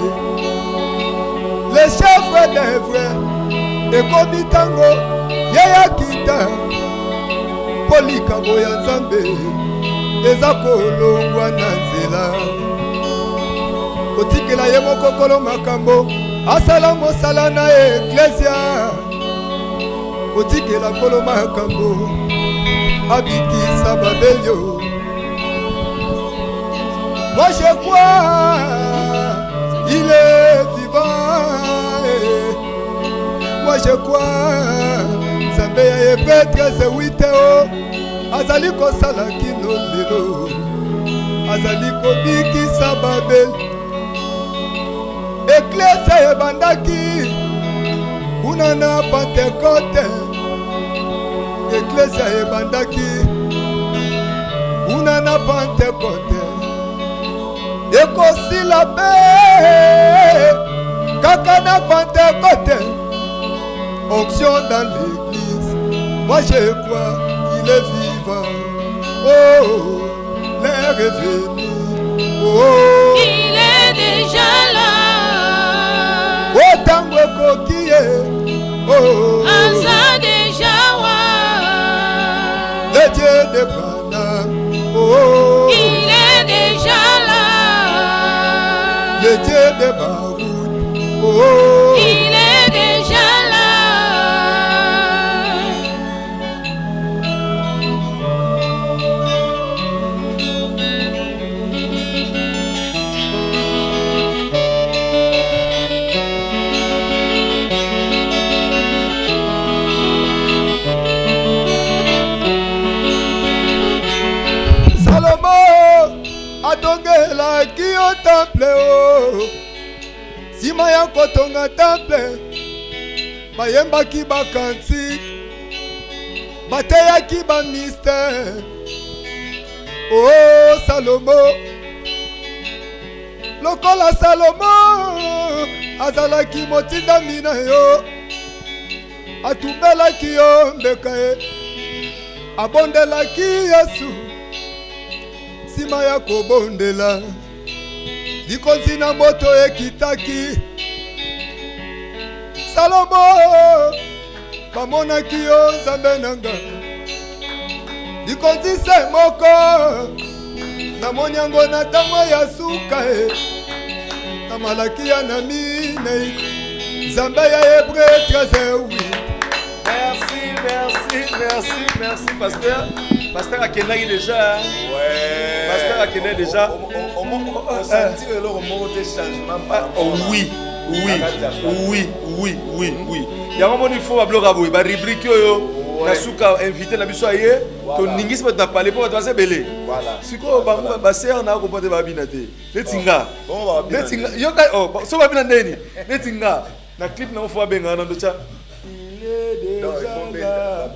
Le chef d'œuvre, ekomi tango ye ya kita. Polikambo ya Nzambe, eza kolongwa na nzela. Kotikela ye mokokolo makambo. Asala mosala na eklesia kotikela kolo makambo abikisa babelio. Moi je crois il est vivant. Moi je crois Nzambe ya epetre se witeo azali kosala kino lelo azali kobikisa babeli. Eklesia ebandaki kuna na Pentecote. Eklesia ebandaki kuna na Pentecote. Ekosila pe kaka na Pentecote. Onction dans l'église. Moi je crois il est vivant. Oh, l'air est venu. Oh, il est déjà là. Oh, tango kokie. Oh, Aza déjà wa. Le Dieu de Branham. Oh, il est déjà là. Le Dieu de Baroud. Oh, il est déjà là. bino temple o nsima ya kotonga temple bayembaki bakantike bateyaki bamystere o Salomo lokola Salomo azalaki motindami na yo atumbelaki yo mbeka ye abondelaki Yesu nsima ya kobondela likonzi na moto ekitaki Salomo bamonaki yo nzambe nanga likonzi se moko namoni yango na ntango ya suka e na malaki ya na minei nzambe ya Hébreu 13:8. Merci, pasteur. Pasteur Akenagi déjà. Ouais. Pasteur Akenagi déjà. On sentit le remonter changement. Oui. Il y a un moment où il faut appeler Rabou. Il va rubrique yo. Nasuka invité na biso aye. To ningisi pas na parler pour toi belé. Voilà. Siko bango basé on a comporté babina te. Letinga. Yo ka so babina ndeni. Letinga. Na clip na faut benga na ndocha.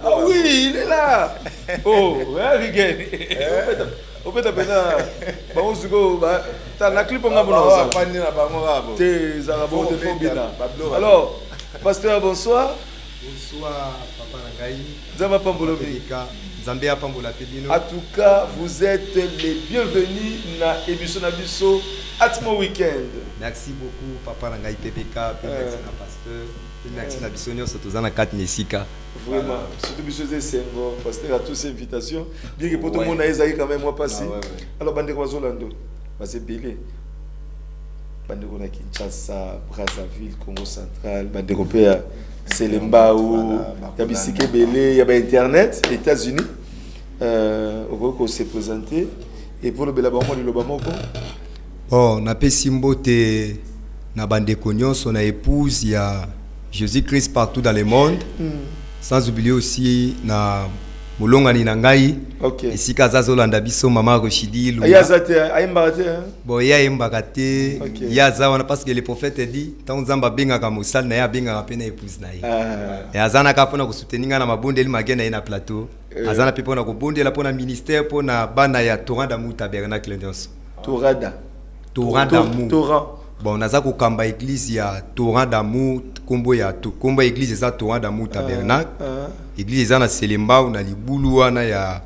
Ah oui, il est là. Oh, very good. On peut taper là. Bon, t'as la clip on a bon. T'es arabo de Fobina. Alors, pasteur, bonsoir. Bonsoir, Papa Nangai. Zamba Pambolobi. Zambia Pambola Pedino. En tout cas, vous êtes les bienvenus na émission Nabiso Atmo Weekend. Merci beaucoup, Papa Nangai PPK, merci na pasteur. Merci na bisonio sotozana 4 Nesika. Vraiment, surtout Biso Zengo, pasteur à tous ces invitations. Bien que pour tout le monde a Esaïe quand même moi passé. Alors bande ko Zolando, c'est belé. Bande ko na Kinshasa, Brazzaville, Congo central, bande ko pe Selemba ou Yabisike belé, y a internet, États-Unis. On s'est présenté et pour le belabamo le lobamoko. Oh, na pesimbote na bande ko nyonso na épouse ya Jésus-Christ partout dans le monde. Sans oublier aussi na Molongani Nangai. Ici Kazazolanda biso mama Rochidi Lula. Yazate aimbate. Bon ya aimbate. Yaza wana parce que le prophète dit tant nzamba benga ka musal na ya benga pena épouse na ye. Et azana ka pona ko soutenir na mabondeli magena na plateau. Azana pe pona ko bondela pona ministère pona bana ya Torrent d'amour tabernacle nyonso. Torrent d'amour. Bon, naza ko kamba église ya Torrent d'amour kombo ya kombo église za Torrent d'amour tabernacle. Église za na Selemba na libulu wana ya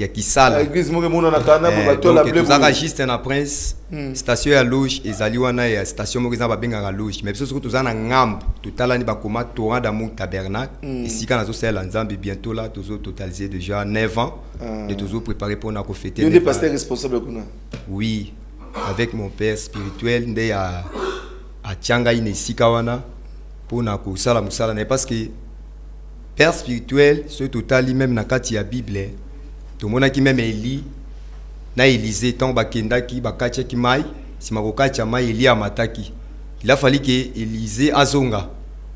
Kisala. Église mo mona na kana ba bato la bleu. Za juste na prince station ya loge ezali wana ya station mo za ba benga ga loge. Mais biso to za na ngambo totala ni ba koma Torrent d'amour tabernacle. Ici kana zo sela nzambe bientôt là tozo totaliser déjà 9 ans. De tozo préparer pour na ko fêter. Tu es pasteur responsable kuna. Oui. Avec mon père spirituel nde a tianga inesika wana pour na ko sala musala na parce que père spirituel ce total même na kati ya bible to mona ki même Eli na Élisée tant bakenda ki bakacha ki mai sima ko kacha mai Eli amataki il a fallu que Élisée azonga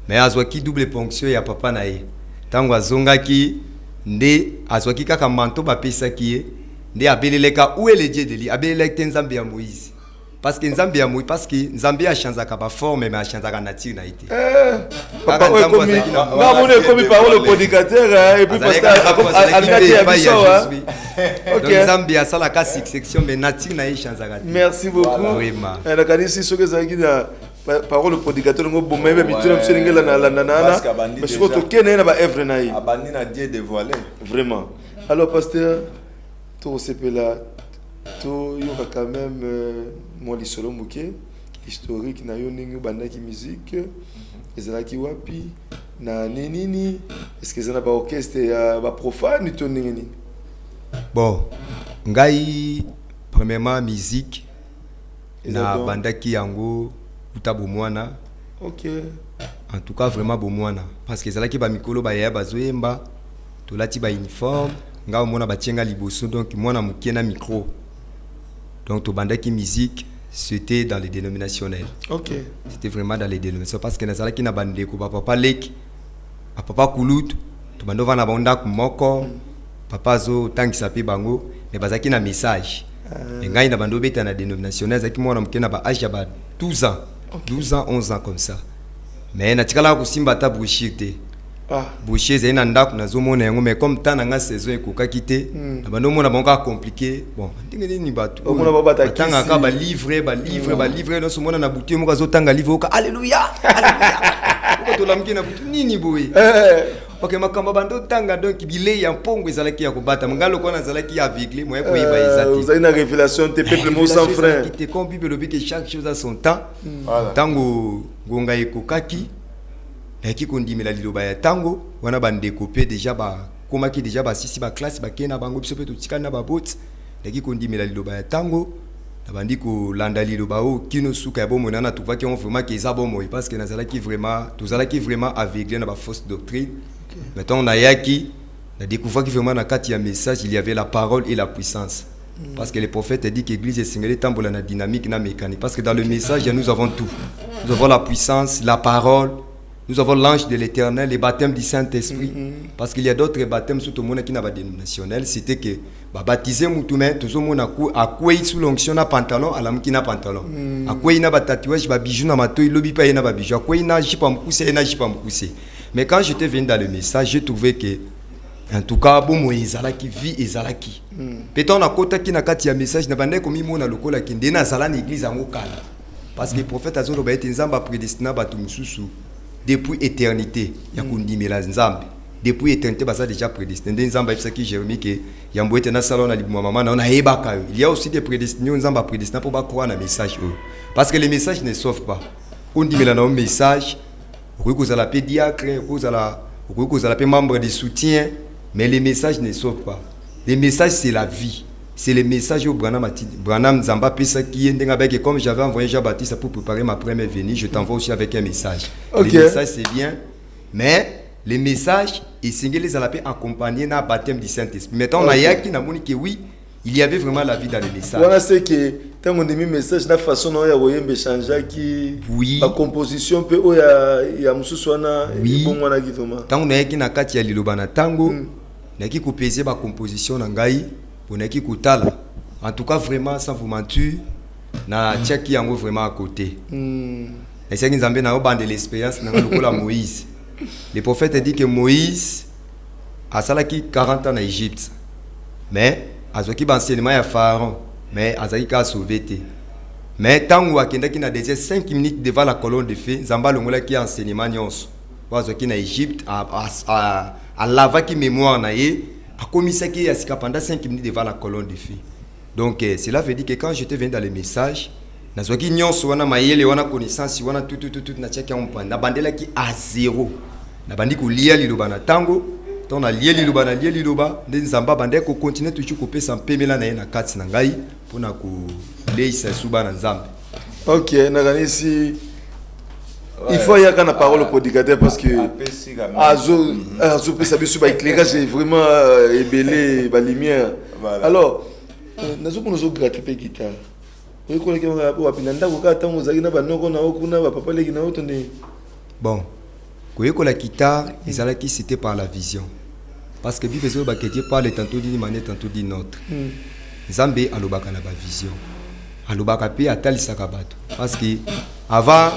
mais azwa ki double ponction ya papa na ye tango azonga ki nde azwa ki kaka manto ba pesa ki nde abeleleka où est le Dieu de lui abeleleka nzambe ya Moïse parce que nzambe ya Moïse parce que nzambe a changé ka ba forme mais a changé ka nature na été papa comme comme parole le prédicateur et puis pasteur alingati ya biso donc nzambe a sala ka section mais nature na changé ka. Merci beaucoup na kanisi soke zaki na parole le prédicateur ngo bomebe bituna mselingela na mais surtout kene na ba œuvre na yi abandi na Dieu dévoilé vraiment. Alors pasteur tout là tout yoka quand même moi lisolo muke historique na yo ningi bandaki musique ezalaki wapi na nini est-ce que zana ba orchestre ba profane to nini? Bon ngai premièrement musique na bandaki yango utabo mwana. OK. En tout cas vraiment bo mwana parce que ezalaki ba mikolo ba ya bazoyemba to lati ba uniforme nga mona batienga liboso donc mona mukie na micro donc to bandaki musique c'était dans les dénominationnels. OK. C'était vraiment dans les dénominations parce que nazala ki na bandeko ba papa lek a papa kulut to bandova na bonda moko papa zo tangisa pe bango mais bazaki na message ngai na bando beta na dénominationnel zaki mwana mke na ba âge ba 12 ans 12 ans 11 ans comme ça mais na tikala ko simba ta bouchite boucher zai na ndako na zomona yango mais comme tant nga saison ekokaki te na bando mona bonka compliqué bon ndenge ni batu omona ba bata tanga ka ba livrer no so mona na butu mo ka zo tanga livre ka alléluia ko to lamki na butu nini boy ok makamba bando tanga donc bilei ya mpongo ezalaki ya kobata ngalo ko na zalaki ya aveugle moi ko iba ezati vous avez une révélation te peuple mon sans frère qui te comme Bible le que chaque chose a son temps tango ngonga ekokaki eki kondimela liloba ya tango wana bandeko pe déjà ba komaki déjà ba sisi ba classe ba kena bango biso pe to tikana ba bot eki kondimela liloba ya tango na bandi ko landa liloba o kino suka ya bomo na tu vaki on vraiment que ça bomo parce que nazalaki vraiment aveuglé na ba fausse doctrine maintenant na yaki na découvert que vraiment na kati ya message il y avait la parole et la puissance parce que le prophète a dit que l'église est singulière tambola na dynamique na mécanique parce que dans le message nous avons tout, nous avons la puissance, la parole. Nous avons l'ange de l'éternel, les baptêmes du Saint-Esprit. Parce qu'il y a d'autres baptêmes sous tout le monde qui n'a pas dénominationnel. C'était que baptiser Moutoumé, tout le monde a quoi sous l'onction na pantalon, à l'âme qui n'a pantalon. À quoi il n'a pas tatouage, ba bijou na mato, il lobby pas il n'a pas bijou. À quoi il n'a pas moussé, il n'a pas moussé. Mais quand j'étais venu dans le message, j'ai trouvé que, en tout cas, bon, moi, ezalaki vie ezalaki. Peut-être on a côté qui n'a qu'à tirer message, n'a pas né comme il m'a le col qui n'a pas l'église en Okala. Parce que le prophète a dit que il nzamba prédestiné ba tumususu. Depuis éternité yakundi mela nzambe depuis éternité basa déjà prédestiné nzamba ibisa ki Jérémie que yambo etena salon na libu maman na on ebaka il y a aussi des prédestinés nzamba prédestiné pour ba croire na message parce que les messages ne sauvent pas kundi mela na message okuza la pédiatre okuza la membre de soutien mais les messages ne sauvent pas les messages c'est la vie. C'est le message au Branham Zamba Pesa qui est comme j'avais envoyé Jean-Baptiste pour préparer ma première venue, je t'envoie aussi avec un message. Okay. Le message c'est bien, mais les messages, et c'est les alapés accompagnés dans le baptême du Saint-Esprit. Maintenant, on a yaki n'a moni que oui, il y avait vraiment la vie dans les messages. Voilà, c'est que quand on a mis message, la façon dont il y a changer qui, la composition peut, il y a mususwana, oui. Tant on a yaki na kati ya lilobana tango, na yaki kupeze ba composition na ngai. En tout cas, vraiment, sans vous mentir, na tchaki yango vraiment à côté. Et c'est qu'ils ont de l'expérience dans Moïse. Le prophète a dit que Moïse a salaki 40 ans en Égypte. Mais, a zoki enseignement à Pharaon. Mais, a zaki ka sauvé. Mais, tant qu'il a déjà 5 minutes devant la colonne de feu, Zamba Longola qui a enseignement nyons. Wa zoki na Égypte, à lava qui mémoire na ye. A commis ça qui est pendant 5 minutes devant la colonne de feu. Donc cela veut dire que quand j'étais venu dans les messages, na zoki nyonso wana mayele wana connaissance wana tout na tchaki on na bandela ki à zéro. Na bandi ko lia liloba na tango, ton na lia liloba, nzamba bande ko continuer toujours ko pesa mpemela na ye na kati na ngai pona ko leisa suba na nzambe. OK, na ganisi il faut y avoir la parole au prédicateur parce que Azo peut savoir sur l'éclairage est vraiment ébélé la lumière. Alors, nous avons gratuit guitare. Bon, quand la guitare, c'était par la vision. Parce que Bible Dieu parle tantôt d'une manière, tantôt d'une autre. Zambé alobaka na ba vision. Alobaka pe atalisaka bato. Parce que avant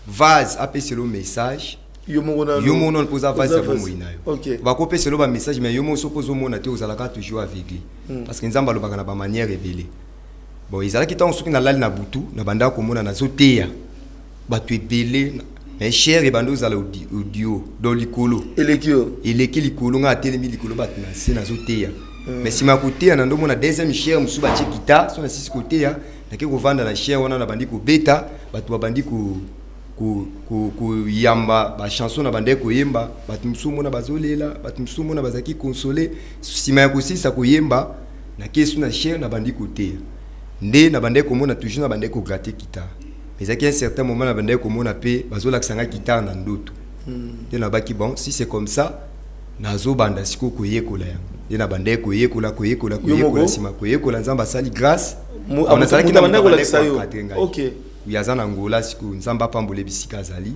vase appelé sur le message yomo non posa vase ya bomo inayo ba kopé sur le message mais yomo suppose mona te ozalaka toujours aveuglé parce que nzamba lobaka na ba manière rebelle bon izalaki tant soki na lali na butu na banda ko mona na zoteya ba tu ebele mais cher e bando zala audio do likolo eleki likolo nga telemi likolo ba na se na zoteya mais si ma côté na ndo mona deuxième cher musuba chikita so na sisi côté ya na ke ko vanda na cher wana na bandi ko beta batu ba bandi ko yamba ba chanson na bande ko yemba batu msumo na bazolela batu msumo na bazaki consoler sima ya kosisa ko yemba na kesu na cher na bandi côté nde na bande ko mona toujours na bande ko gratter guitare mais à un certain moment na bande ko mona pe bazola kisanga guitare na ndoto nde na baki bon si c'est comme ça nazo banda siko ko yekola ya nde na bande ko yekola sima ko yekola nzamba sali grâce on a sala ki na bande ko la kisayo OK yazana ngola siku nzamba pambole bisika zali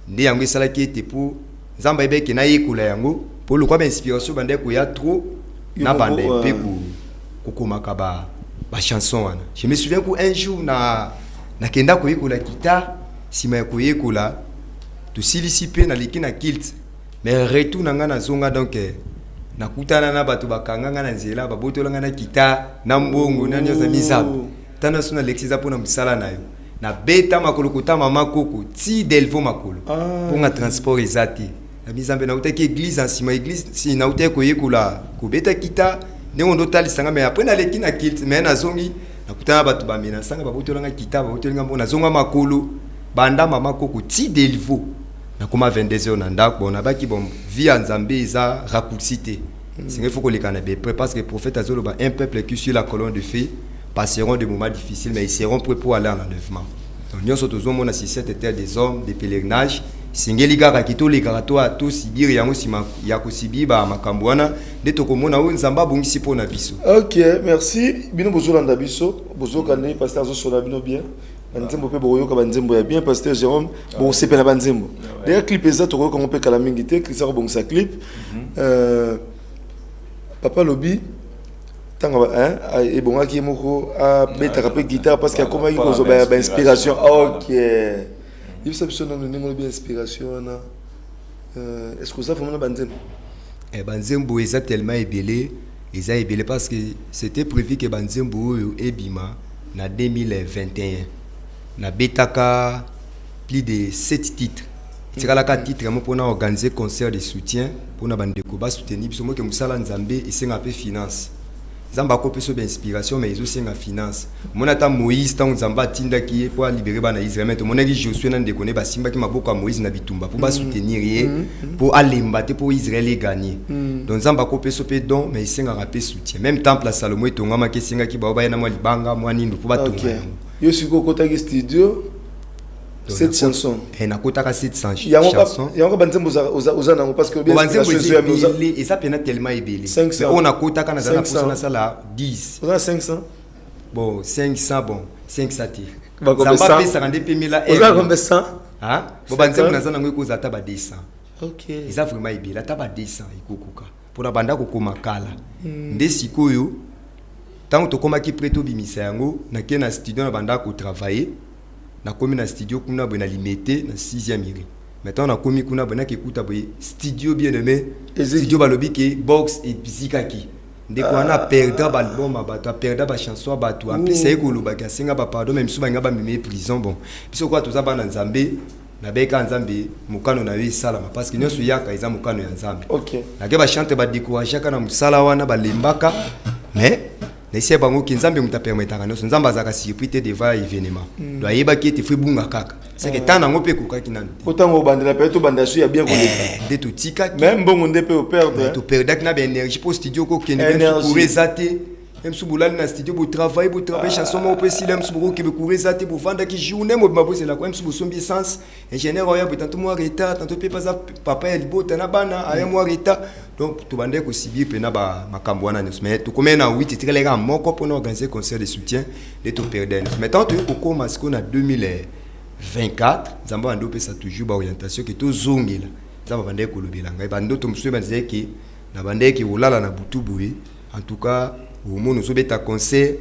nde yango esalaki ete po nzamba ebeke na yekola yango po lokwa ba inspiration bande ko ya trop na bande pe ko komaka chanson wana. Je me souviens qu'un jour na kenda koyekola guitare, sima ya koyekola to silisipe na leki na kilt. Mais retour nanga na zonga donc nakutana na bato bakanganga na nzela babotolanga na guitare na mbongo na nyoza misapo. Tana suna lexiza pona musala nayo. Na beta makolo kota mama koko ti delvo makolo. Pour un transport ezati. Na bizambe na utaki église en sima église si na utaki koyekola ko beta guitare ne on total sanga mais après na leki na kilt mais na zongi nakutana bato bamena sanga babotolanga guitare babotolanga mbona zonga makolo banda mama koko ti delvo. Na koma 22h na ndako bon baki bon vie en Zambie za raccourcité. C'est qu'il faut qu'on les connaisse parce que le prophète a dit un peuple qui suit la colonne de feu passeront des moments difficiles mais ils seront prêts pour aller en enlèvement. Donc nous sommes tous on cette terre des hommes des pèlerinages. Singeli gara kito le garato a tous sibir yango sima ya ko sibiba makambo wana de to komona o nzamba bongisi pona biso. OK, merci. Bino bozolanda biso, bozokane pasteur zo sola bino bien. Banzembo pe boyoka banzembo ya bien pasteur Jérôme bon c'est pena banzembo. D'ailleurs clip eza to ko pe kala mingité Christian ko bongisa clip. Papa Lobi tanga hein et bon aki moko a beta rapé guitare parce qu'il y a comme ko zo ba inspiration. OK. Il s'est besoin de nous bien inspiration est-ce que ça fait banzembo? Banzembo est tellement ébélé, parce que c'était prévu que banzembo ebima na 2021. Na betaka plus de 7 titres. C'est là 4 titres pour organiser concert de soutien pour na bandeko ba soutenir biso mo ke musala nzambe et c'est un peu finance. Zamba ko peso d'inspiration mais ils aussi en finance. Mon ata Moïse tant Zamba tinda qui pour libérer bana Israël mais mon ami Josué nan de connaît ba simba ki maboko Moïse na bitumba pour ba soutenir pour aller mbattre pour Israël gagner. Donc Zamba ko peso pe don mais c'est un rappel soutien. Même temple à Salomon et tongama ke singa ki ba na mo libanga mo nindu pour ba tonga. Yo siko kota ki studio cette chanson et na kota ka cette chanson. Ya ngo banzembo oza nango parce que bien et ça pena tellement ébélé. Mais on a kota kana za na sala 10. On a 500. Bon 500 bon 500 ti. Ba ko ça pesa rande pemila et. On a combien 100? Hein? Bon banzembo na za nango ko za ta ba 200. OK. Ils a vraiment ébélé ta ba 200 ikokuka. Pour na banda ko komakala. Nde sikoyo tant to komaki preto bimisa yango na ke na studio na banda ko travailler. Na komi na studio kuna bona limité na 6e miri. Maintenant na komi kuna bona ke kuta boye studio bien aimé studio balobi ke box et bizikaki. Ndeko ana perda ba album abato perda ba chanson abato en plus c'est ko loba ka singa ba pardon même suba ngaba meme prison bon. Biso kwa toza bana nzambe na beka nzambe mukano na wi salama parce que nyoso yaka eza mukano ya nzambe. OK. Na ke ba chante ba décourager kana musala wana ba lembaka mais nese bango ki nzambe muta permettre kana so nzamba zaka surprise devant événement do ayeba ki te fibunga kaka c'est que tana ngope ko kaki nani otango bandela pe to bandasu ya bien koleka de to tika même bongo ndepe au perdre to perdre na ba énergie pour studio ko kende même pour rezate même sous boulal na studio pour travailler chanson mo pesi même sous ko ke pour rezate pour vendre ki journée mo ba c'est la même sous sombi essence ingénieur oya tant moi retard tant pe pas papa ya libota na bana aya moi retard donc to bande ko sibi pe na ba makambo wana mais to comme na 8 titre les gars moko pour organiser concert de soutien de to perdre mais tant to ko koma ce qu'on a 2024 zamba ndo pesa toujours ba orientation que to zongela zamba bande ko lobela ngai bando to msuba nzé ki na bande ki olala na butubu en tout cas au monde nous obeta concert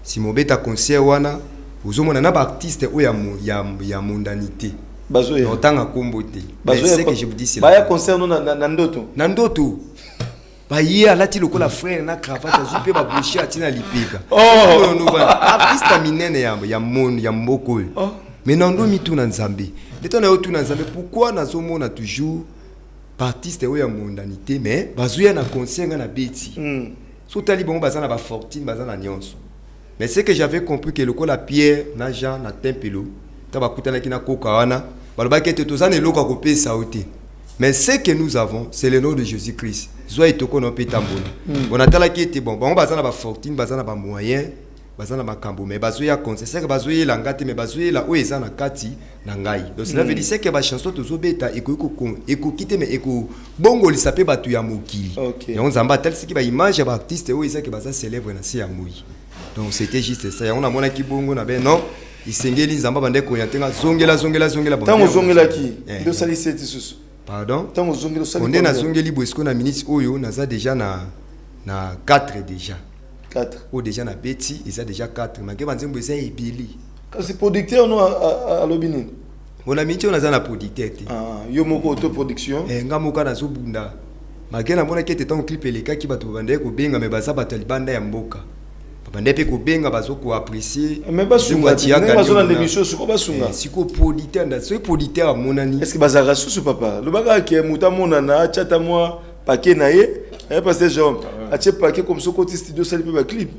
si mobeta concert wana uzomona na ba artiste o ya mondanité bazoya otanga kombote c'est que je vous dis c'est ba ya concert na ndoto ba hier alati lokola frère na cravate azupe ba boucher atina lipeka oh artiste minene ya mboko mais non ndo mitu na nzambe detona yo tu na nzambe pourquoi nazomona toujours artiste o ya mondanité mais bazoya na concert na beti so tali bongo bazana ba fortune bazana nyonso mais c'est que j'avais compris que lokola Pierre na Jean na tempelo taba kutana kina koka wana balobaki ete tozana eloko ko pesa ote mais ce que nous avons c'est le nom de Jésus-Christ zo etoko no petambona on atala ki ete bon bazana ba fortune bazana ba moyen bazana makambo mais bazoya concert c'est que bazoya langate mais bazoya la oeza na kati na ngai donc cela veut dire c'est que ba chanson tozobeta eko kite mais eko bongo lisape batu ya mokili et on zamba tel ki ba image ba artiste oeza ke baza célèbre na si ya moyi donc c'était juste ça on a mona ki bongo na ben non isengeli nzamba bande ko yantenga zongela bon tango zongela ki do sali seti susu pardon tango zongela sali on est na zongeli boesko na minutes oyo naza déjà na 4 déjà 4. Ou déjà na beti, ils ont déjà 4. Mais quand on besoin ebili. C'est producteur non à l'obinin. On a mis on a un producteur. Ah, yo moko autoproduction. Ngamoka na zobunda. Magena mona kete ton clip eleka ki bato bande ko benga me baza bato libanda ya mboka. Bande pe ko benga bazo ko apprécier. Mais basunga tia bazo na l'émission suko basunga. Siko producteur nda so producteur monani. Est-ce que bazara susu papa? Le baga ki muta monana chata moi paquet naie. Parce que genre ache paquet comme so côté studio ça peut ba clip.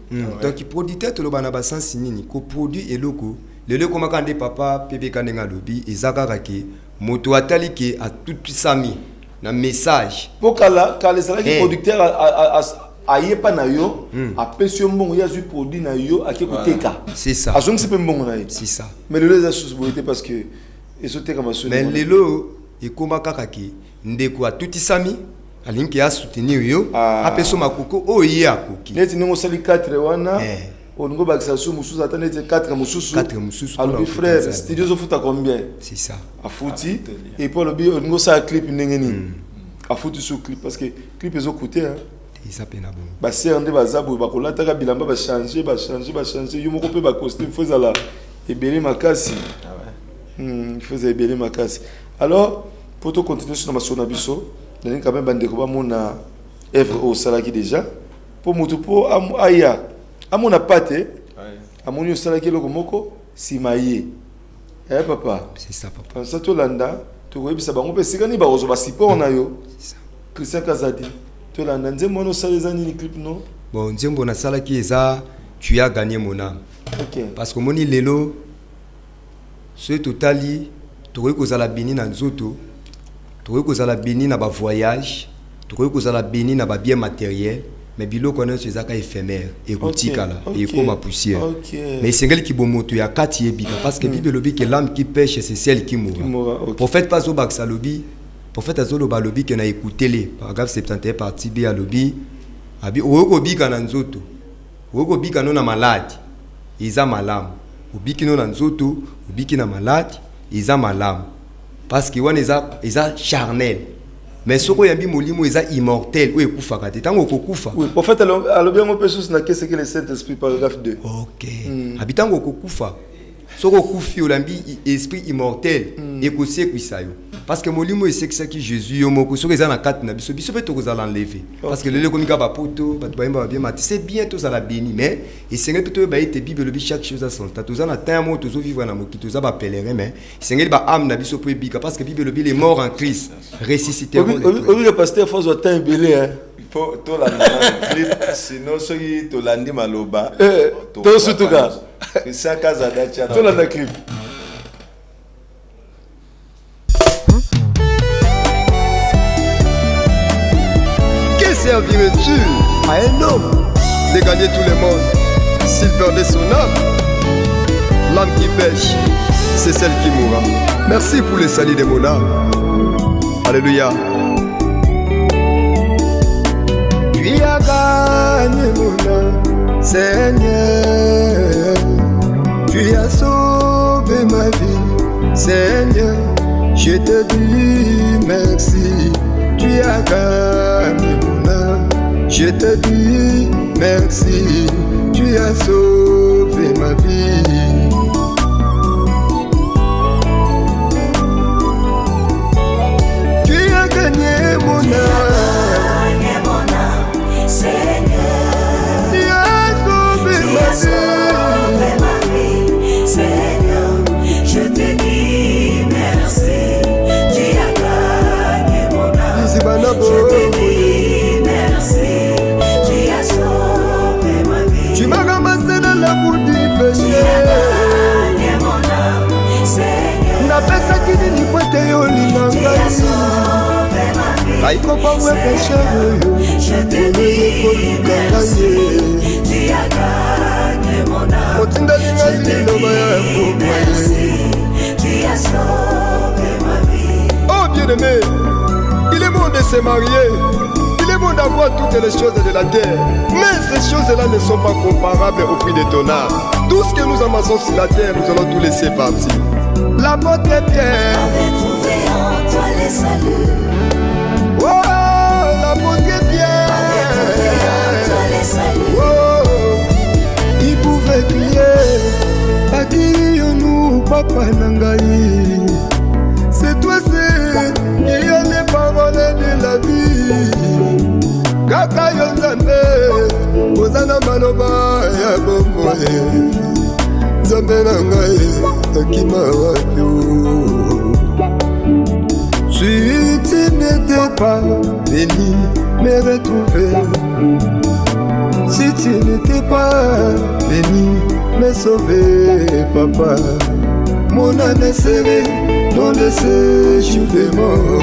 Donc producteur to lo bana ba sans nini ko produit eloko. Lelo koma kande papa pepe kandenga lobi ezaka ke moto atali ke a tout sami. Na message pokala kala sala ki producteur aye pa na yo a pesio mbongo ya zu produit na yo a koteka c'est ça azong se pe mbongo na c'est ça mais le les associés parce que ezoteka masoni mais lelo ekoma kaka ki ndeko a tout sami alinki a soutenir yo a peso makoko o ye akoki neti ningo sali 4 wana ongo bakisa su mususu atane 4 mususu alors frère studio zo futa combien c'est ça a fouti et pour le bio ongo sa clip ndengeni a foutu sur clip parce que clip ezo coûter hein ça pena bon ba sernde bazabu ba kolata ka bilamba ba changer yo moko pe ba costume fozala ebele makasi faisait ebele makasi alors pour tout continuer sur ma sona biso ndeni quand même bandeko ba mona œuvre au salaki déjà pour mutu po aya amona pate amoni osalaki eloko moko simaye papa c'est ça papa ça tolanda tokoyebisa bango mpe esika nini bakozwa basiport na yo Christian Kazadi tolanda nzembo wana osala eza nini clip no bon nzembo nasalaki eza tu as gagné mon âme parce que moni lelo ce totali tokoki kozala beni na nzoto tokoki kozala beni na bavoyage tokoki kozala beni na babien matériel mais biloko nyonso ezaka éphémère ekotikala ekoma poussière mais esengeli kibomoto ya kati yebika parce que bible elobi ke l'âme qui pêche c'est celle qui mourra prophète pas azobakisa lobi prophète azoloba lobi ke na ekutele paragraphe 71 partie B alobi abi okobika na nzoto okobika no na maladi eza malamu obiki no na nzoto obiki na maladi eza malamu parce que wana eza charnel mais soko yambi molimo eza immortel ou ekufaka te tango kokufa oui prophète alobi ngo pesos na kese que le Saint-Esprit paragraphe 2 OK habitango kokufa soko kufi olambi esprit immortel ekosekwisa yo parce que molimo esekisaki Jésus yo moko soko eza na kati na biso pe tokozala enlever parce que lele komika ba poto ba bayemba bien mati c'est bien tous à la béni mais esengeli pe to ba ete bible lobi chaque chose a son temps tous na temps mo tozo vivre na mokito za ba pèlerin mais esengeli ba âme na biso po ebika parce que bible lobi les morts en Christ ressusciteront oui le pasteur François temps belé hein il faut to la sinon soki to landi maloba to sutuka Christian Kazada tia to la clip Servirais-tu à un homme de gagner tout le monde s'il perdait son âme? L'âme qui pêche, c'est celle qui mourra. Merci pour le salut de mon âme. Alléluia. Tu as gagné mon âme, Seigneur. Tu as sauvé ma vie, Seigneur. Je te dis merci. Tu as gagné mon âme, je te dis merci. Tu as sauvé ma vie. Tu as gagné mon âme, Seigneur. Tu as sauvé ma vie, Seigneur. Je te dis merci. Tu as gagné mon âme. Je te dis merci, tu as sauvé ma vie. Tu m'as ramassé dans la boue du péché. Tu as gagné mon âme, Seigneur. Na pesa kini ni kwete yo linanga. Tu as sauvé ma vie. Aiko pa we péché. Je te dis merci, tu as gagné mon âme. Je te dis merci, tu as sauvé ma vie. Oh bien-aimé, il est bon de se marier, il est bon d'avoir toutes les choses de la terre, mais ces choses-là ne sont pas comparables au prix de ton âme. Tout ce que nous amassons sur la terre, nous allons tout laisser partir. L'apôtre Pierre avait trouvé en toi les saluts. Oh, l'apôtre Pierre avait trouvé en toi les saluts. Oh, kaka yo nzambe oza na maloba ya bomoi nzambe na ngai akima wapi si tu n'étais pas venu me retrouver, si tu n'étais pas venu me sauver, papa, mon âme serait dans le séjour des morts,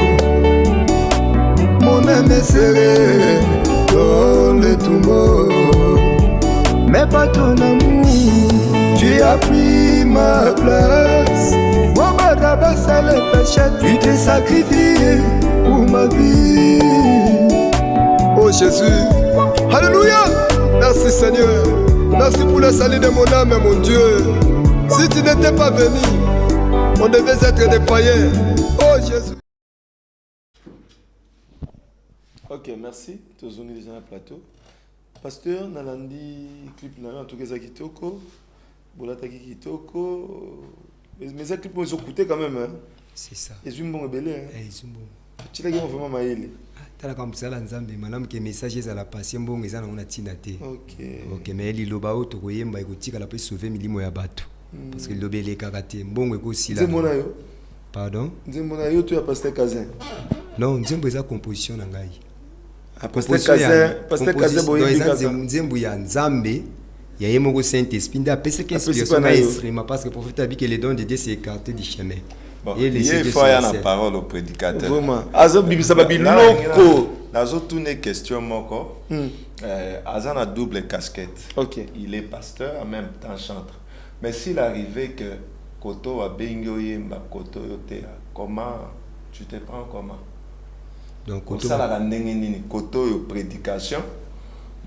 mon âme serait dans le tout mort, mais pas ton amour, tu as pris ma place. C'est le péché, tu t'es sacrifié pour ma vie. Oh Jésus, alléluia. Merci Seigneur, merci pour le salut de mon âme, mon Dieu. Si tu n'étais pas venu, on devait être des païens. Oh Jésus. Ok, merci. Tous les déjà dans le plateau. Pasteur, Nalandi, clip en tout cas Kitoko, Bolataki Kitoko. Mais ça clip ils ont coûté quand même hein. C'est ça. Ils ont bon rebelle hein. Ils sont bons. Tu l'as vraiment maïlé. Tala comme ça la nzambe manam ke messages à la passion bon eza na tina te. OK. OK mais liloba oto koyemba ekotika la pe sauver milimo ya bato. Parce que lobele kakate mbongo ekosila. Nzembo na yo. Pardon? Nzembo na yo tu as pasteur Kazin. Non, nzembo eza composition na ngai. Pasteur Kazin boyebi kaka. Nzembo ya nzambe. Il y a un Saint-Esprit qui a inspiration parce que le prophète a dit que les dons de Dieu s'est écarté du chemin. Bon, il faut y avoir la parole au prédicateur. Vraiment. Azo bibisa babi loko. Nazo tourner question moko. Azan a double casquette. OK. Il est pasteur en même temps chanteur. Mais s'il arrivait que Koto a bengo yemba Koto yote, comment tu te prends comment? Donc Koto ça la ndenge nini Koto yo prédication.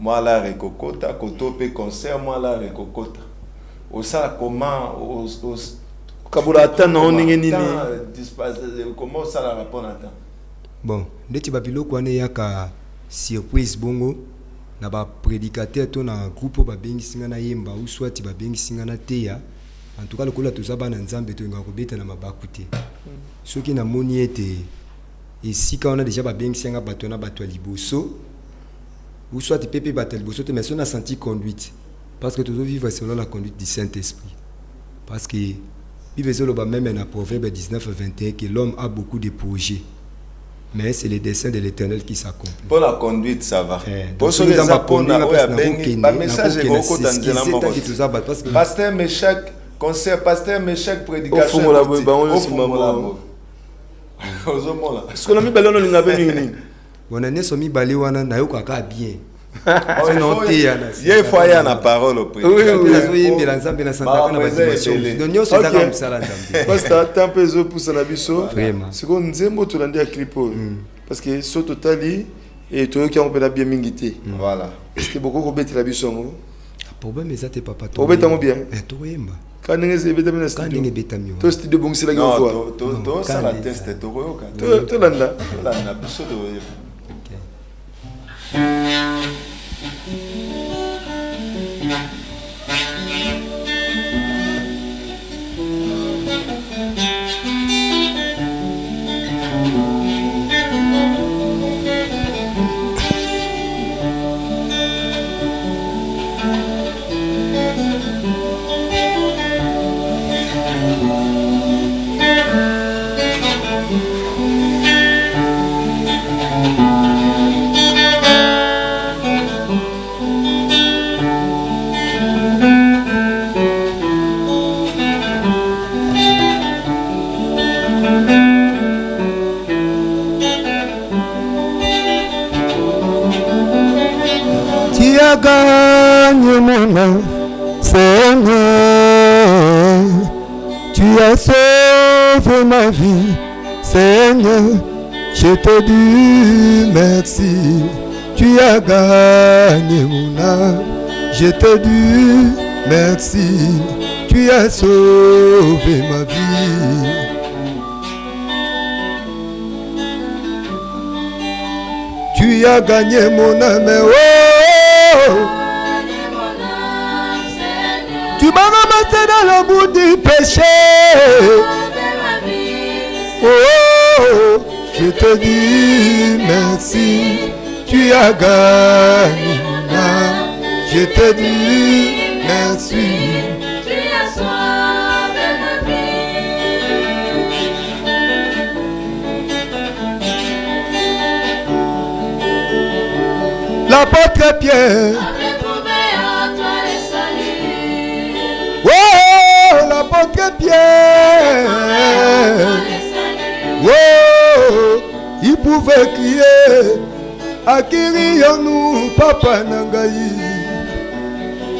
Moi la recocota, Koto pe concert, moi la recocota. Au ça comment kabula atana ndenge nini comment ça la rapport attend. Bon, ndeti babilo kwane yaka surprise bongo na ba prédicateur to na groupe ba bengi singa na yemba ou soit ba bengi singa na teya. En tout cas le kola to zaba na nzambe to ngako beta na mabakute. Soki na moni ete et si quand on a déjà ba bengi singa bato na bato liboso ou soit pépé battle bosso mais on a senti conduite parce que toujours vivre selon la conduite du Saint-Esprit parce que Bible même dans Proverbe 19-21 que l'homme a beaucoup de projets mais c'est les desseins de l'Éternel qui s'accomplissent. Pour la conduite ça va. Pour ce que ça pour na message est beaucoup dans la pasteur Meshach concert pasteur Meshach prédication ce qu'on a mis ballon linga beni on a neso mi balé wana na yo kaka bien. Il faut y avoir la parole au président. Oui, mais l'ensemble na santa kana bâtiment. Donc nyo c'est ça comme ça l'ensemble. Parce que tant peso pour ça na biso. Vraiment. C'est qu'on nzembo to landi a clipo. Parce que so totali et to qui on peut bien mingité. Voilà. Parce que beaucoup ko beti la biso ngo. Problème ça t'es papa to. O beta mo bien. To yemba. Quand ngeze beta na studio. Quand ngeze beta mio. To studio bongsi la go. To ça la teste to roka. To landa. To landa biso do. Gagne mon âme, Seigneur, tu as sauvé ma vie, Seigneur, je te dis merci, tu as gagné mon âme, je te dis merci, tu as sauvé ma vie. Tu as gagné mon âme, oh. Tu m'as ramassé dans le bout du péché. Oh, je te dis merci. tu as gagné mon âme. Je te dis merci. Tu as sauvé ma vie. L'apôtre Pierre. J'ai trouvé en toi le salut. Oh, l'apôtre Pierre. Oh, il pouvait crier. Akiri-nous, papa Nangaï.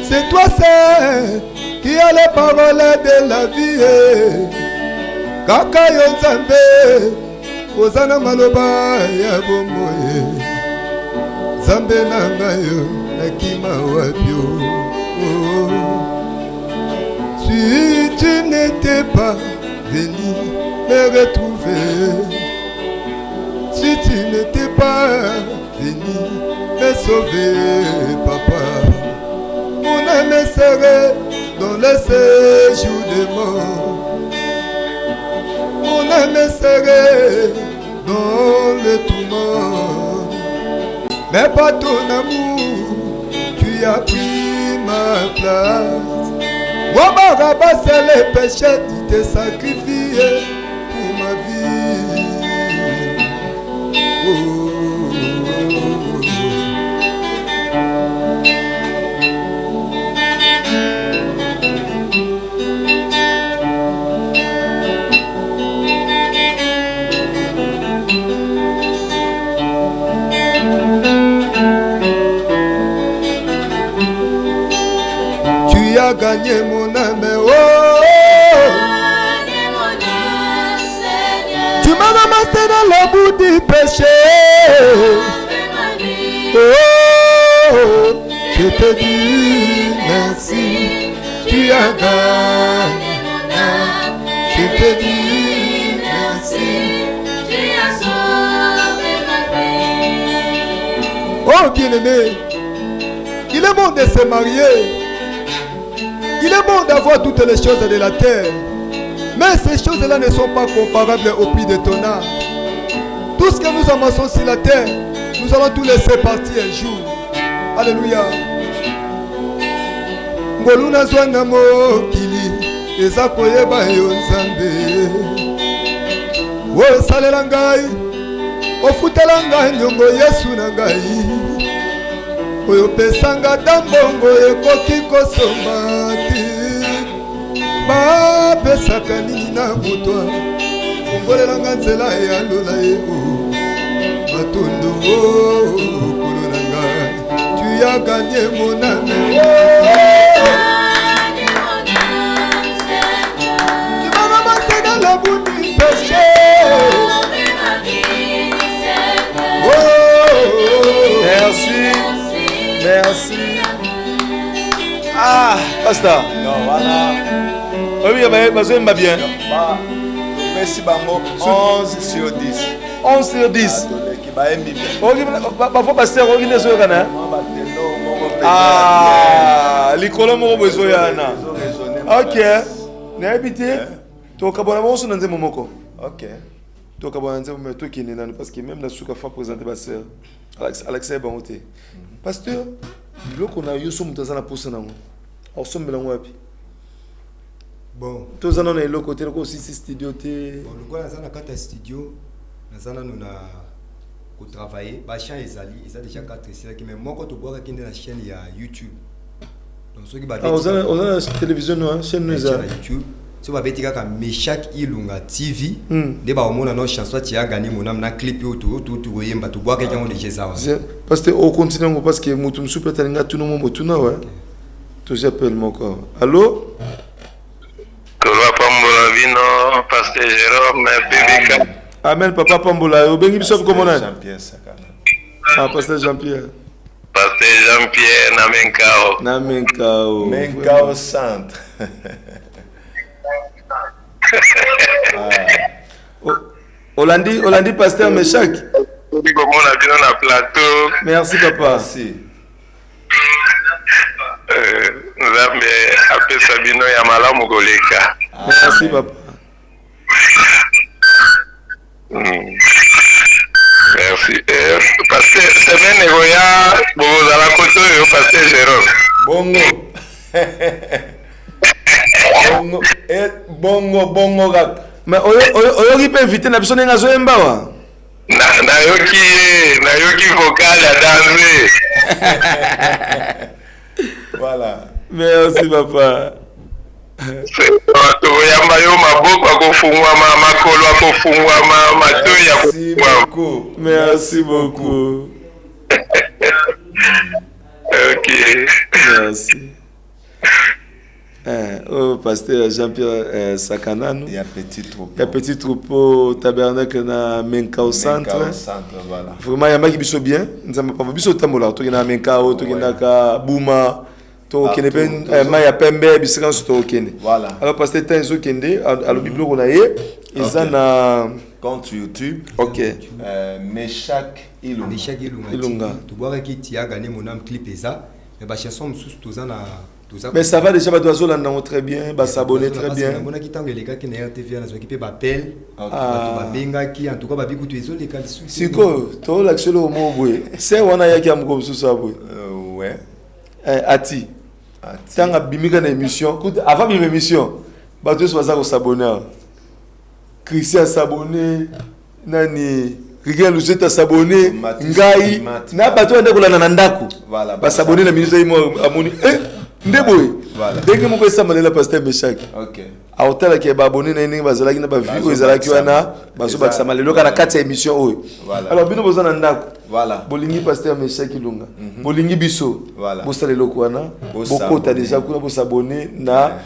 C'est toi seul qui a les paroles de la vie. Kaka Yonzambe, Ozana Maloba ya Bomoye. Zambe Nangayo, Nakima Wabio. Si tu n'étais pas venu me retrouver, si tu n'étais pas venu me sauver, papa, mon âme serait dans le séjour des morts. Mon âme serait dans le tourment. Mais par ton amour, tu as pris ma place. Moi, Barabas, c'est les péchés, tu t'es sacrifié pour ma vie. Tu as gagné mon âme, oh. Tu m'as ramassé dans le bout du péché. Oh, je te dis merci. Tu as gagné mon âme. Je te dis merci. Tu as sauvé ma vie. Oh bien-aimé, il est bon de se marier. Il est bon d'avoir toutes les choses de la terre. Mais ces choses-là ne sont pas comparables au prix de ton âme. Tout ce que nous amassons sur la terre, nous allons tout laisser partir un jour. Alléluia. Ngoluna zwana mokili eza koyeba yo nzambe. O salela ngai, ofutela ngai nyongo Yesu na ngai. Oyo pesanga tambongo ekoki kosomba te. Bapesaka nini na moto fungolelanga nzela ya lola ye o matondo okolo na ngai. Tu as gagné mon âme. Tu m'as ramassé dans la boue du péché. Merci. Merci. Ah, pasteur. Non, voilà. Oui, mais va bien. Merci, Bango. 11 sur 10. 11 sur 10. Parfois, pasteur, on est sur le canal. Ah, l'école m'a besoin. Ok. N'habitez. Tu as kabona mon son momoko. Ok. Tu as kabona mon tout qui est nan parce que même la souka fa présenter pasteur. Alex Bangote. Pasteur, le qu'on a eu son mutazana pour ça non. On somme la wapi. Bon. Tous en on est le côté aussi studio té. Bon, le quoi dans la carte studio, dans la nous a travaillé. Bachan Ezali, ils ont déjà 4 séries mais moi quand tu vois qu'il y a une chaîne il y a YouTube. Donc ceux qui battent. Ah, on a la télévision non, chaîne nous a YouTube. So ba betika ka Meshak Ilunga TV de ba omona no chanson ti a gagné mon âme na clip autour yemba to boire quelqu'un de Jésus. Parce que au continent parce que mutum super talinga tout le monde tuna ouais. To j'appelle mon corps. Allô? Kolwa Pambola Vino, Pasteur Jérôme, Biblica. Amen papa Pambola. Au bengi bisop comment on Jean-Pierre Sakana. Ah Pasteur Jean-Pierre. Pasteur Jean-Pierre Namenkao. Menkao Centre. Olandi pasteur Meshak. Merci papa. Merci. Nzambe apesa bino ya malamu koleka. Merci papa. Merci. merci. Parce que semaine Egoya, vous allez côté, Pasteur Jérôme. Bongo gak. Mais oyo qui peut inviter la personne à zoemba wa. Nayoki vocal à danser. Voilà. Merci papa. Toyamba yo maboko akofungwama makolo akofungwama matoyi akofungwama. Merci beaucoup. Ok. Merci. Oh, pasteur Jean-Pierre Sakanano. Il y a petit troupeau. Il y a petit troupeau tabernacle na Menka au centre. Voilà. Vraiment, il y a qui biso bien. Nous avons pas biso tamola. To na Menka o, to na ka Bouma, to kene ben maya pembe bisika to kene. Voilà. Alors pasteur Tenzo Kende à lo biblio na ye, ils na compte YouTube. OK. Meshak Ilunga. Meshak Ilunga. Tu vois que tu as gagné mon âme clip ça, mais ba chanson sous tozana. Mais ça va déjà, Badoiseau là très bien, s'abonner très bien. On a qui tant que les gars qui n'ont RTV à qui m'appelle, qui en tout cas babi kutu ezo les cas sous. Siko, to l'action au mot boy. C'est on a ya qui am comme sous ça boy. Ouais. Ati. Tant abimika na émission, avant une émission, Badoiseau va ça s'abonner. Christian s'abonner, nani Rigel Luzeta s'abonner, ngai na bato ende kolana na ndako. Voilà. Ba s'abonner na minute imo amoni. Ndeboy. Voilà. Dès que mon père malela pasteur Meshak. OK. A hôtel qui ba abonné na ninga bazala kina ba vie ezala ki wana bazo ba samalelo kana kati émission oyo. Voilà. Alors bino bozana ndako. Voilà. Bolingi pasteur Meshak Ilunga. Bolingi biso. Voilà. Bosalelo kwana. Bokota déjà kuna bo s'abonner na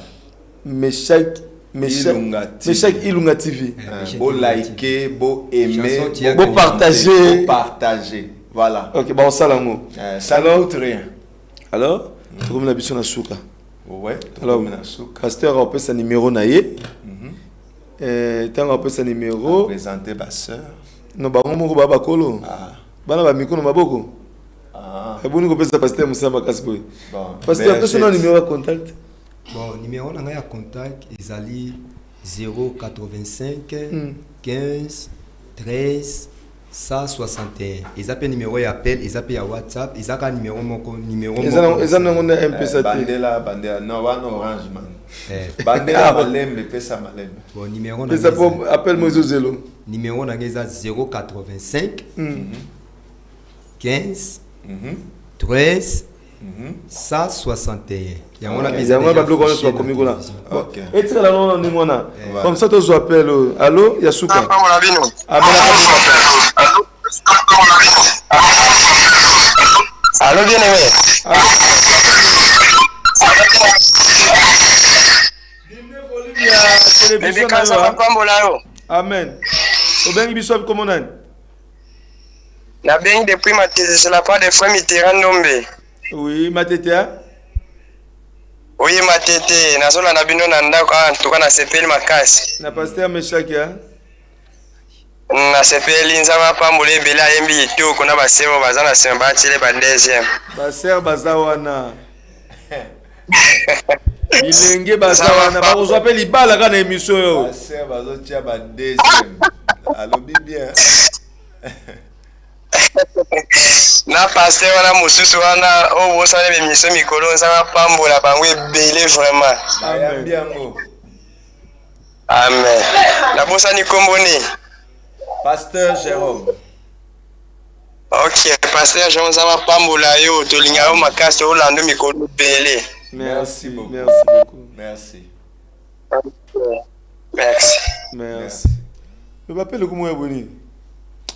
Meshak Ilunga TV. Bo liker, bo aimer, bo partager. Voilà. OK, ba on salango. Ça ne coûte rien. Alors comme la biso na suka. Ouais. Alors pasteur a sa numéro na ye. Tant a sa numéro présenter ma sœur. Non ba ngomo ko baba kolo. Bana ba mikono maboko. Ebuni ko pesa pasteur Musamba Kasboy. Pasteur que son numéro de contact. Bon, numéro na ya contact ezali 085 15 13 161. Ils appellent numéro et appel, ils appellent à WhatsApp, ils appellent numéro numéro. Ils ont un MP7. Bandela non one orange man. Bandela malem pesa malem. Bon numéro na. Appelle moi zéro. Numéro na ngeza 085 15 13 161. Il y a un OK. Et tu là non ni comme ça tu appelles allô Yasuka. Allô bien aimé. Amen. Obengi biso comment on na bien depuis ma thèse c'est la part des frères Mitterrand Nombe. Oui, Matete. Oui, Matete. Nazola na bino na ndako en tout cas na sepeli makasi. Na pasteur Meshak ya. Na sepeli nzama pambole bela yembi to kona basemo bazana semba chile ba deuxième. Baser bazawana. Bilenge bazawana ba ko appelle ibala kana émission yo. Baser bazotia ba deuxième. Alobi bien. Na pasteur wana mususu wana o bosana be miso mikolo nzanga pambola bango ebele vraiment. Amen. Na bosani komboni pasteur Jérôme. OK, pasteur Jérôme nzanga pambola yo tolinga yo makasi to lando mikolo ebele. Merci beaucoup. Merci beaucoup. Merci. Merci. Merci. Je m'appelle comment est boni?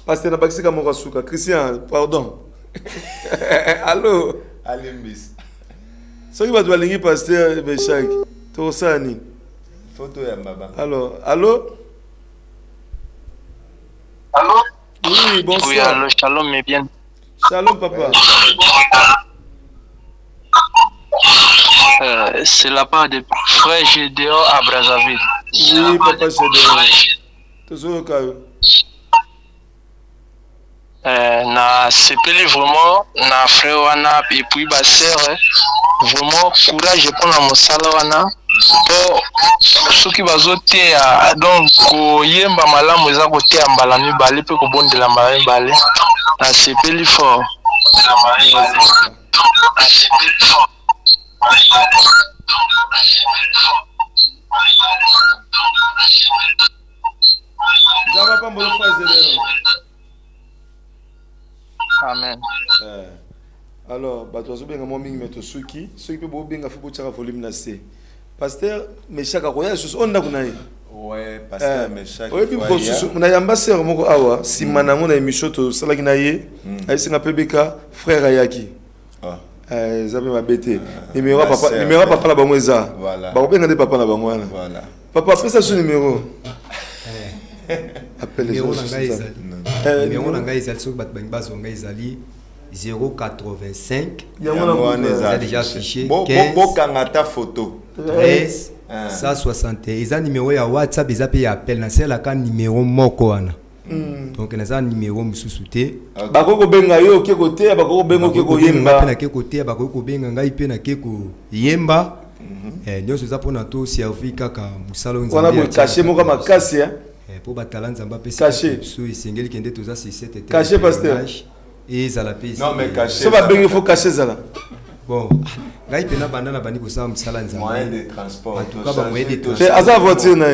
Pasteur Nabakisika Mokasuka. Christian, pardon. Allô? Alimbis. Ce qui va doit ligner pasteur Meshak. Tosani. Photo ya baba. Alors, allô? Allô? Oui, bonsoir. Oui, allô, shalom, mais bien. Shalom, papa. C'est la part de frère Gédéon à Brazzaville. Oui, papa Gédéon. Toujours au na sepeli vraiment na frère wana et puis ba sœur vraiment courage pour na mosala wana soki bazoteya donc koyemba malamu eza koteya mbala mibale mpe kobondela mbala mibale nasepeli fort. Amen. Alors, bato azobenga mo mingi meto suki pe bo benga fuko tshaka volume na C. Pasteur Meshaka koya susu onda kunaye. Ouais, pasteur Meshaka. Oui, puis on a ambassadeur moko awa simana ngona emission to salaki na ye. Ayisinga PBK frère Ayaki. Zabe mabete. Numéro papa la bango eza. Voilà. Ba benga de papa na bango wana. Voilà. Papa fais ça sur numéro. Appelle les autres. Numéro nanga ezali so bat bang bazo nga ezali 085. Ça déjà affiché. Bon kangata photo. 13 160. Eza numéro ya WhatsApp eza pe ya appel na sela ka numéro moko wana. Donc na za numéro mususu te. Bakoko benga yo ke côté bakoko benga ke ko yemba. Na ke côté bakoko benga ngai pe na ke ko yemba. Nyonso za pona to servi kaka musalo nzambe. Wana bo caché moko makasi hein. Pour batalan nzamba pe caché. So isengeli kende to za 67 caché pasteur. Et zala pe. Non mais caché. Ça va benga faut cacher zala. Bon, ngai pe na banda na bani ko sa musala nzamba. Moyen de transport. En tout cas ba moyen de transport. C'est asa voiture na.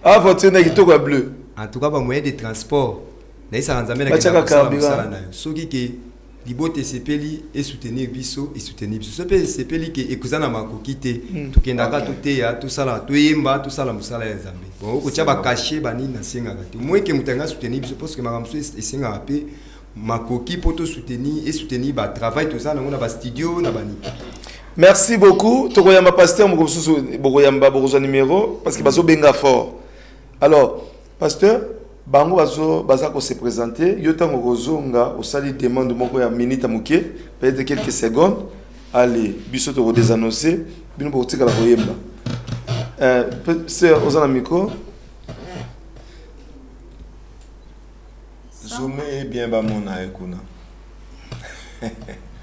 Ah voiture na kitoko bleu. En tout cas ba moyen de transport. Na isa nzambe na musala na. Soki ke libote sepeli et soutenir biso et soutenir biso. Sepeli sepeli ke ekuzana makoki te. Tukendaka tout ya tout sala to yemba tout sala musala ya nzambe. Bon ko tia ba cacher bani na senga te. Moi ke mutanga soutenir biso parce que makamso esenga ape makoki poto soutenir et soutenir ba travail tout ça na ba studio na bani. Merci beaucoup. Tokoyamba pasteur mokosusu bokoyamba bokozwa numéro parce que bazo benga fort. Alors, pasteur bango baza ko se présenter yo tango kozonga osali demande moko ya minute moké peut-être quelques secondes. Allez, biso to désannoncer bino botika la koyemba. Sœur ozana micro. Zoomé bien ba mona ekuna.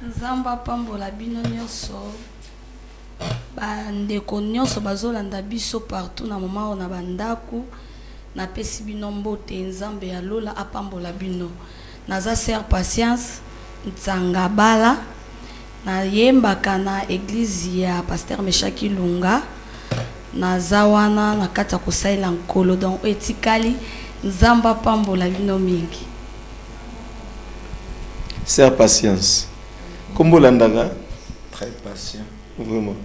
Nzamba pambola bino nyonso. Bandeko nyonso bazolanda biso partout na moment na bandako na pesi bino mbote nzambe ya lola apambola bino. Naza ser patience ntsanga bala na yembaka na église ya pasteur Meshaki Lunga naza wana na kata kosaila nkolo donc etikali nzamba pambola bino mingi. Ser patience. Comme Landaga. Très patient. Vraiment.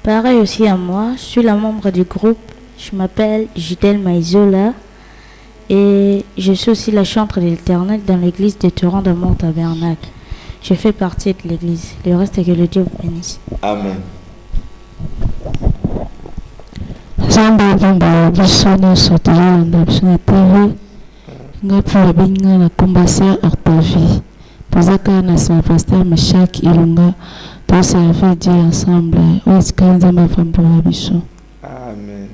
Pareil aussi à moi, je suis la membre du groupe. Je m'appelle Judel Maizola et je suis aussi la chantre de l'Éternel dans l'église de Torrent d'Amour Tabernacle. Je fais partie de l'église. Le reste est que le Dieu vous bénisse. Amen. Zamba vamba bisona sotala na bisona TV. Ngapula binga na combattre Octavie. Posaka na sa pasteur Meshaki Ilunga. Pour servir Dieu ensemble. Zamba vamba biso. Amen.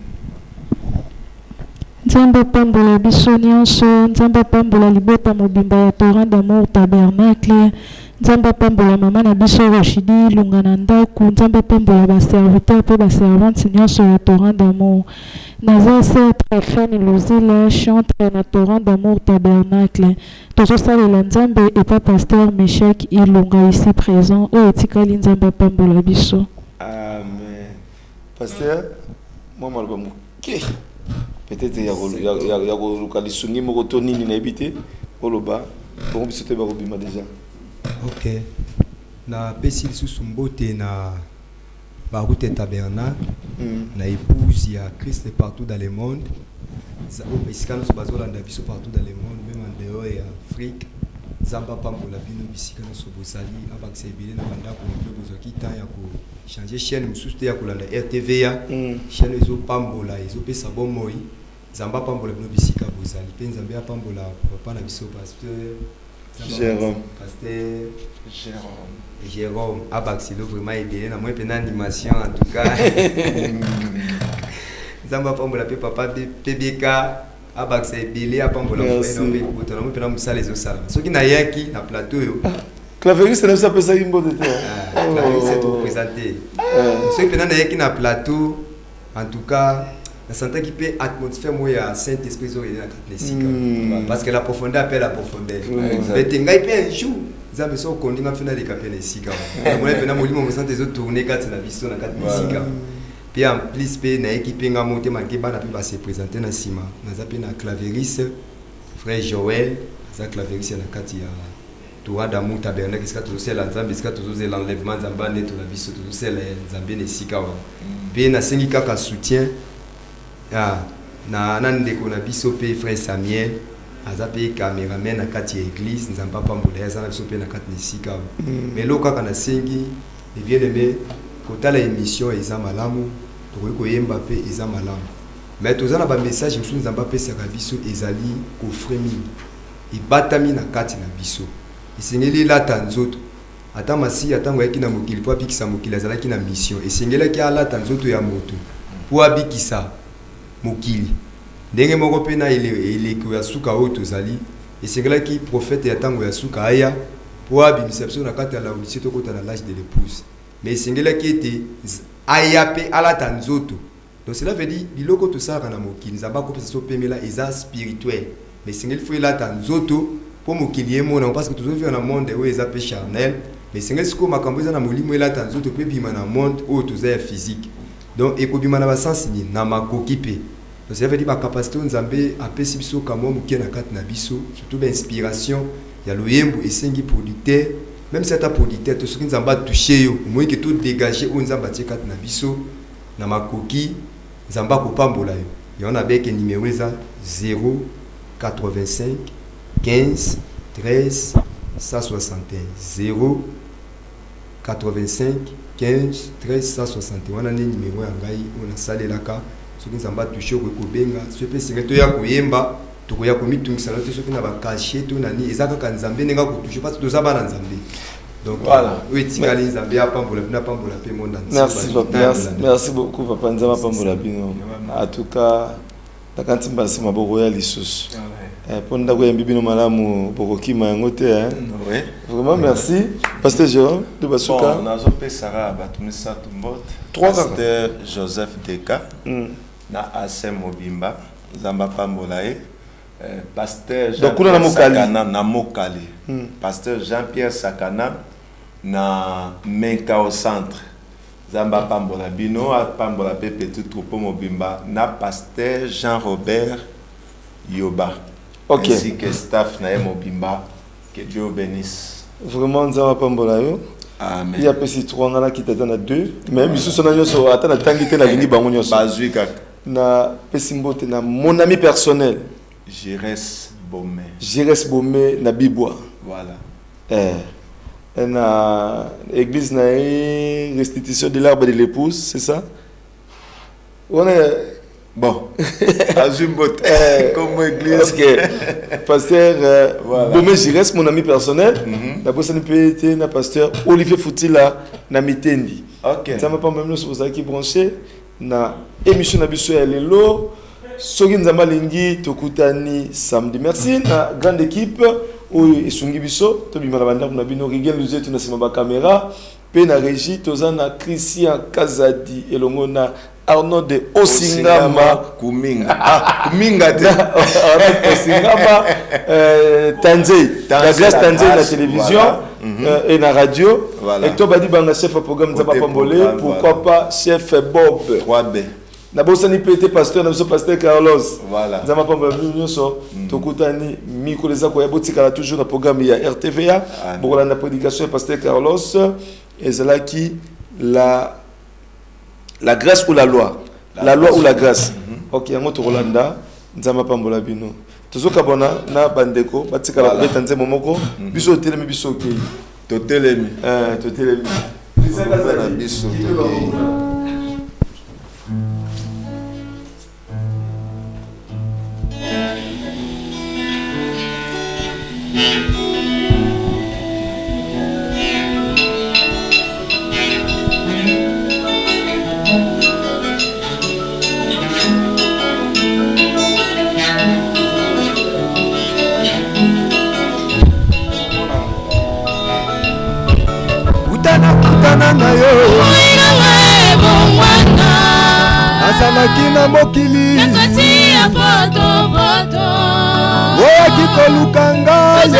Nzamba pambola biso nyonso, nzamba pambola libota mobimba ya Torrent d'Amour Tabernacle, nzamba pambola mama na biso Rachidi Lunga na ndako, nzamba pambola ba serviteur pe ba servante nyonso ya Torrent d'Amour. Naza sœur Tréphane Lozila chantre na Torrent d'Amour Tabernacle. Tozo salela nzambe et pas pasteur Meshaki Ilunga ici présent o etikali nzamba pambola biso. Amen. Pasteur, moi malba muke. Peut-être il y a lokalisungi moko to nini na ebité oloba pour biso te ba robima déjà. OK. Na pesi lisusu mbote na Baroute Tabernacle, na épouse ya Christ partout dans le monde. Esika nous bazolanda biso partout dans le monde, même en dehors ya Afrique. Zamba pambola bino bisika nous bozali abakse ebele na bandako mpe bozaki temps ya ko changer chaîne mususu te ya kolanda RTVA. Chaîne ezo pambola ezopesa bomoi. Zamba pambola bino bisika bozali pe nzambe apambola papa na biso pasteur Jérôme. Pasteur Jérôme Abaxilo vraiment ebele na moi pe na animation en tout cas. Zamba pambola pe papa PBK Abaxa ebele apambola frère no pe kutana mo pe na musala ezo sala. Soki na yaki na plateau yo Clavériste, c'est ça peut ça Imbo de toi. Clavériste, c'est tout présenté. Ceux qui sont dans le plateau, en tout cas, la santé qui peut atmosphère moi à Saint-Esprit parce que la profondeur appelle la profondeur. Mais tu as un jour, ça me semble qu'on a fait des capes de Sika. Moi, je me sens des autres tournées quand la vision dans 4 Sika. Puis en plus, na équipe nga monté manqué ba na pi ba se présenter na sima. Na zapi na clavériste frère Joël, za clavériste na kati ya Toura d'amour tabernacle iska to c'est la Nzambe iska to c'est l'enlèvement Nzamba ne to la biso to c'est la Nzambe ne sika wa. Puis na sengi kaka soutien na ndeko na biso pe frère Samuel azape cameraman na kati ya église Nzamba pambola za na biso pe na kati ne sika. Mais lo kaka na sengi et bien aimé kota la émission eza malamu to ko yemba pe eza malamu. Mais to za na ba message musu Nzamba pe saka biso ezali ko fremi ibatami na kati na biso. Isengeli la tanzoto ata masi ata ngoyaki na mokili po abikisa mokili azalaki na mission esengelaki ala tanzoto ya moto po abikisa mokili ndenge moko pe na ile ko ya suka oyo tozali esengelaki prophète ya tango ya suka aya po abimisa biso na kati ya la Odyssée to kota na l'âge de l'épouse mais esengelaki ete aya pe ala tanzoto. Donc cela veut dire biloko to sala na mokili Nzamba ko pesa so pemela eza spirituel mais sengeli fo la tanzoto pour mokili mona parce que toujours vivre dans monde où ils appellent charnel mais c'est ce que makambo za na molimo ela tanzo to pe bima na monde où tout est physique donc ekobima na ba sens ni na makoki pe donc ça veut dire ba capacité Nzambe apesi biso kamo mukie na kati na biso surtout ba inspiration ya loyembo esengi producteur même si ta producteur to soki Nzamba toucher yo moi que tout dégager o Nzamba tie kati na biso na makoki Nzamba ko pambola yo et on avait que numéro za 085 15 13 161 0 85 15 13 161 wana ni numéro ya ngai ona salelaka soki Nzamba touche ko kobenga sope singa to ya koyemba to ko ya komitungisa na to soki na ba cacher to nani ezaka ka Nzambe nenga ko touche parce que toza bana Nzambe donc voilà oui tingali Nzambe apambola na pambola pe monde merci beaucoup papa Nzamba pambola bino en tout cas takanti mbasi maboko ya lisusu Ponda ko yembi bino malamu bokokima yango te oui vraiment merci pasteur Jérôme de Basuka on a zopé Sarah batumisa tumbot pasteur Joseph Deka na Asem Mobimba Nzamba pambola pasteur Jean-Pierre Sakana na Mokali pasteur Jean-Pierre Sakana na Menka au centre Nzamba pambola bino pambola pe petit troupeau Mobimba na pasteur Jean-Robert Yoba. Ok. Ainsi que staff na Mobimba, que Dieu bénisse. Vraiment Nzamba pambola yo. Amen. Il y a petit 3 ngala qui t'attend à 2 même sous son agneau so atana tangité na lingi bango nyoso. Bazuika na pesimbote na mon ami personnel Jires Bomé na Bibois. Voilà. Na église na restitution de l'arbre de l'épouse, c'est ça? On est bon. Azumbote comme église. Ok. Pasteur Bomé Jires, mon ami personnel. La personne peut être na pasteur Olivier Foutila na Mitendi. Ok. Ça m'a pas même nous pour ça qui branché na émission na biso ya lelo. Soki Nzamba lingi tokutani samedi. Merci na grande équipe oyo esungi biso to bimaka banda kuna bino Rigel Luzetu na sima ba caméra pe na régie tozana Christian Kazadi elongo na Arnaud de Osingama Kuminga de Osingama Tanzé la grâce Tanzé na télévision et na radio et to badi banga chef programme Nzamba pambolé pourquoi pas chef Bob 3B na bosani pété pasteur na biso pasteur Carlos voilà Nzamba pambola nyonso tokutani miko leza ko ya botika toujours na programme ya RTVA pour la prédication pasteur Carlos ezalaki la grâce ou la loi la loi ou la grâce OK yango to Rolanda Nzamba pambola bino tozoka bona na bandeko batika la beta nzembo moko biso telemi biso OK to telemi biso nakutana na yo nazalaki na mokili oyaki koluka ngai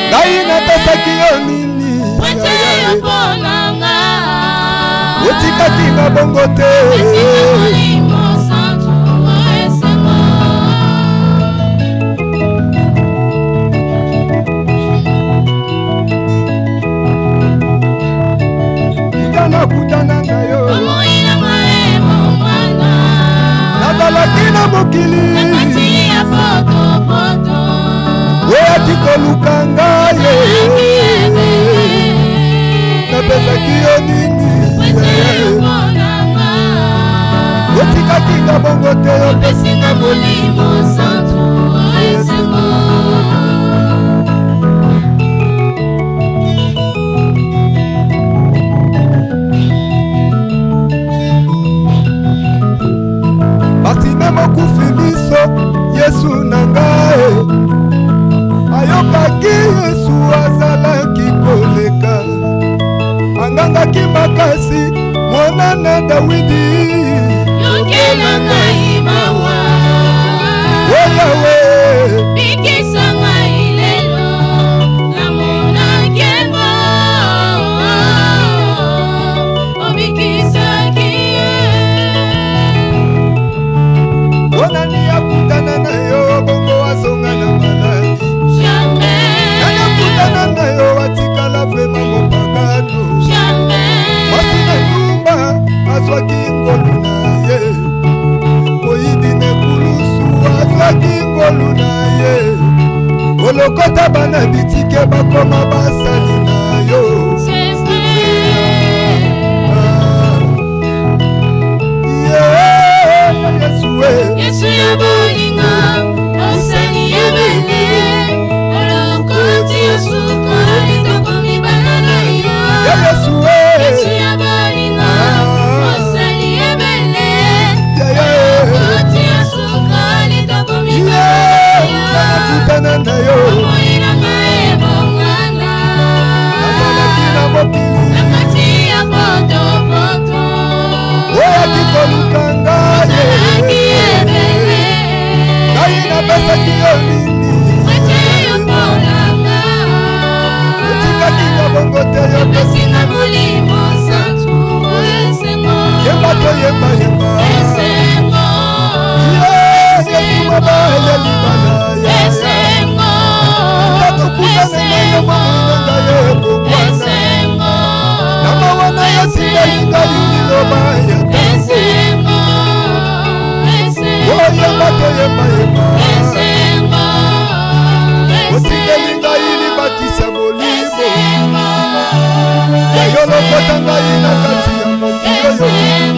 ngai napesaki yo nini otikaki na bongo te nakutana na yo nazalaki na mokili oyaki koluka ngai napesaki yo nini otikaki nga bongo te opesinga molimo santu esengo Batime mokufi biso Yesu na ngai ayokaki Yesu azalaki koleka angangaki makasi mwana na Dawidi yokela ngai mawa Yawe bikisa ngai lelo namona kembo obikisaki onani akutana na yo bongo azonga na maladi nani akutana na yo atikala vrema mopagano mwasi na nyumba azwaki ngolu na ye moyibi nekulusu azwaki ngolu na ye olokota bana bitike bakoma basali na yo Yesu ya bolinga osani ya bele olokoti osuka litokomi banana yo Yesu ya bolinga osani ya bele olokoti osuka litokomi banana yo nakutana na yo moina ngae bongana nazalaki na mokili nakati ya poto poto oyaki koluka ngai napesaki yo nini otikaki na bongo te yopesinga molimo santu yemba to yemba yemba yesu mabaya libala nakokutana na yo mamonanga yo ekokwana na mawana yosingalinga liloba ya tango oyemba to yemba yemba otikeli ngai libakisa molimo yayo lokota ngai na kati ya mokili oyo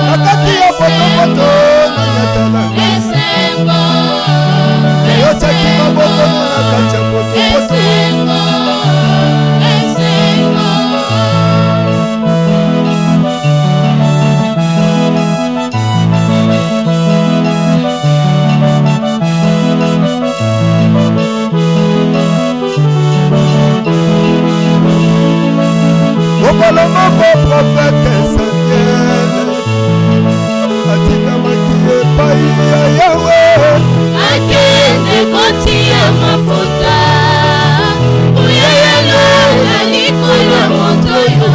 na kati ya potopoto na nyatala yayo tiaki maboko na kati ya potopoto Okolomoko prophète Samuel atikamaki epai ya Yawe akende kotia mafuta oya yalo na likolo moto yo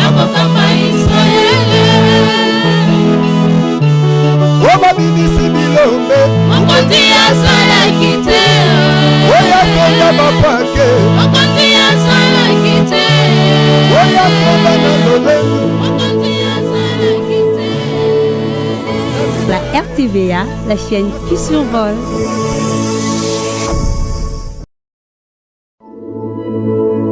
akokamba Israele obabimisi bilombe mokonzi azalaki te oya konda bapake mokonzi azalaki te oya konda na lolemo mokonzi azalaki te. La RTVA, la chaîne qui survole.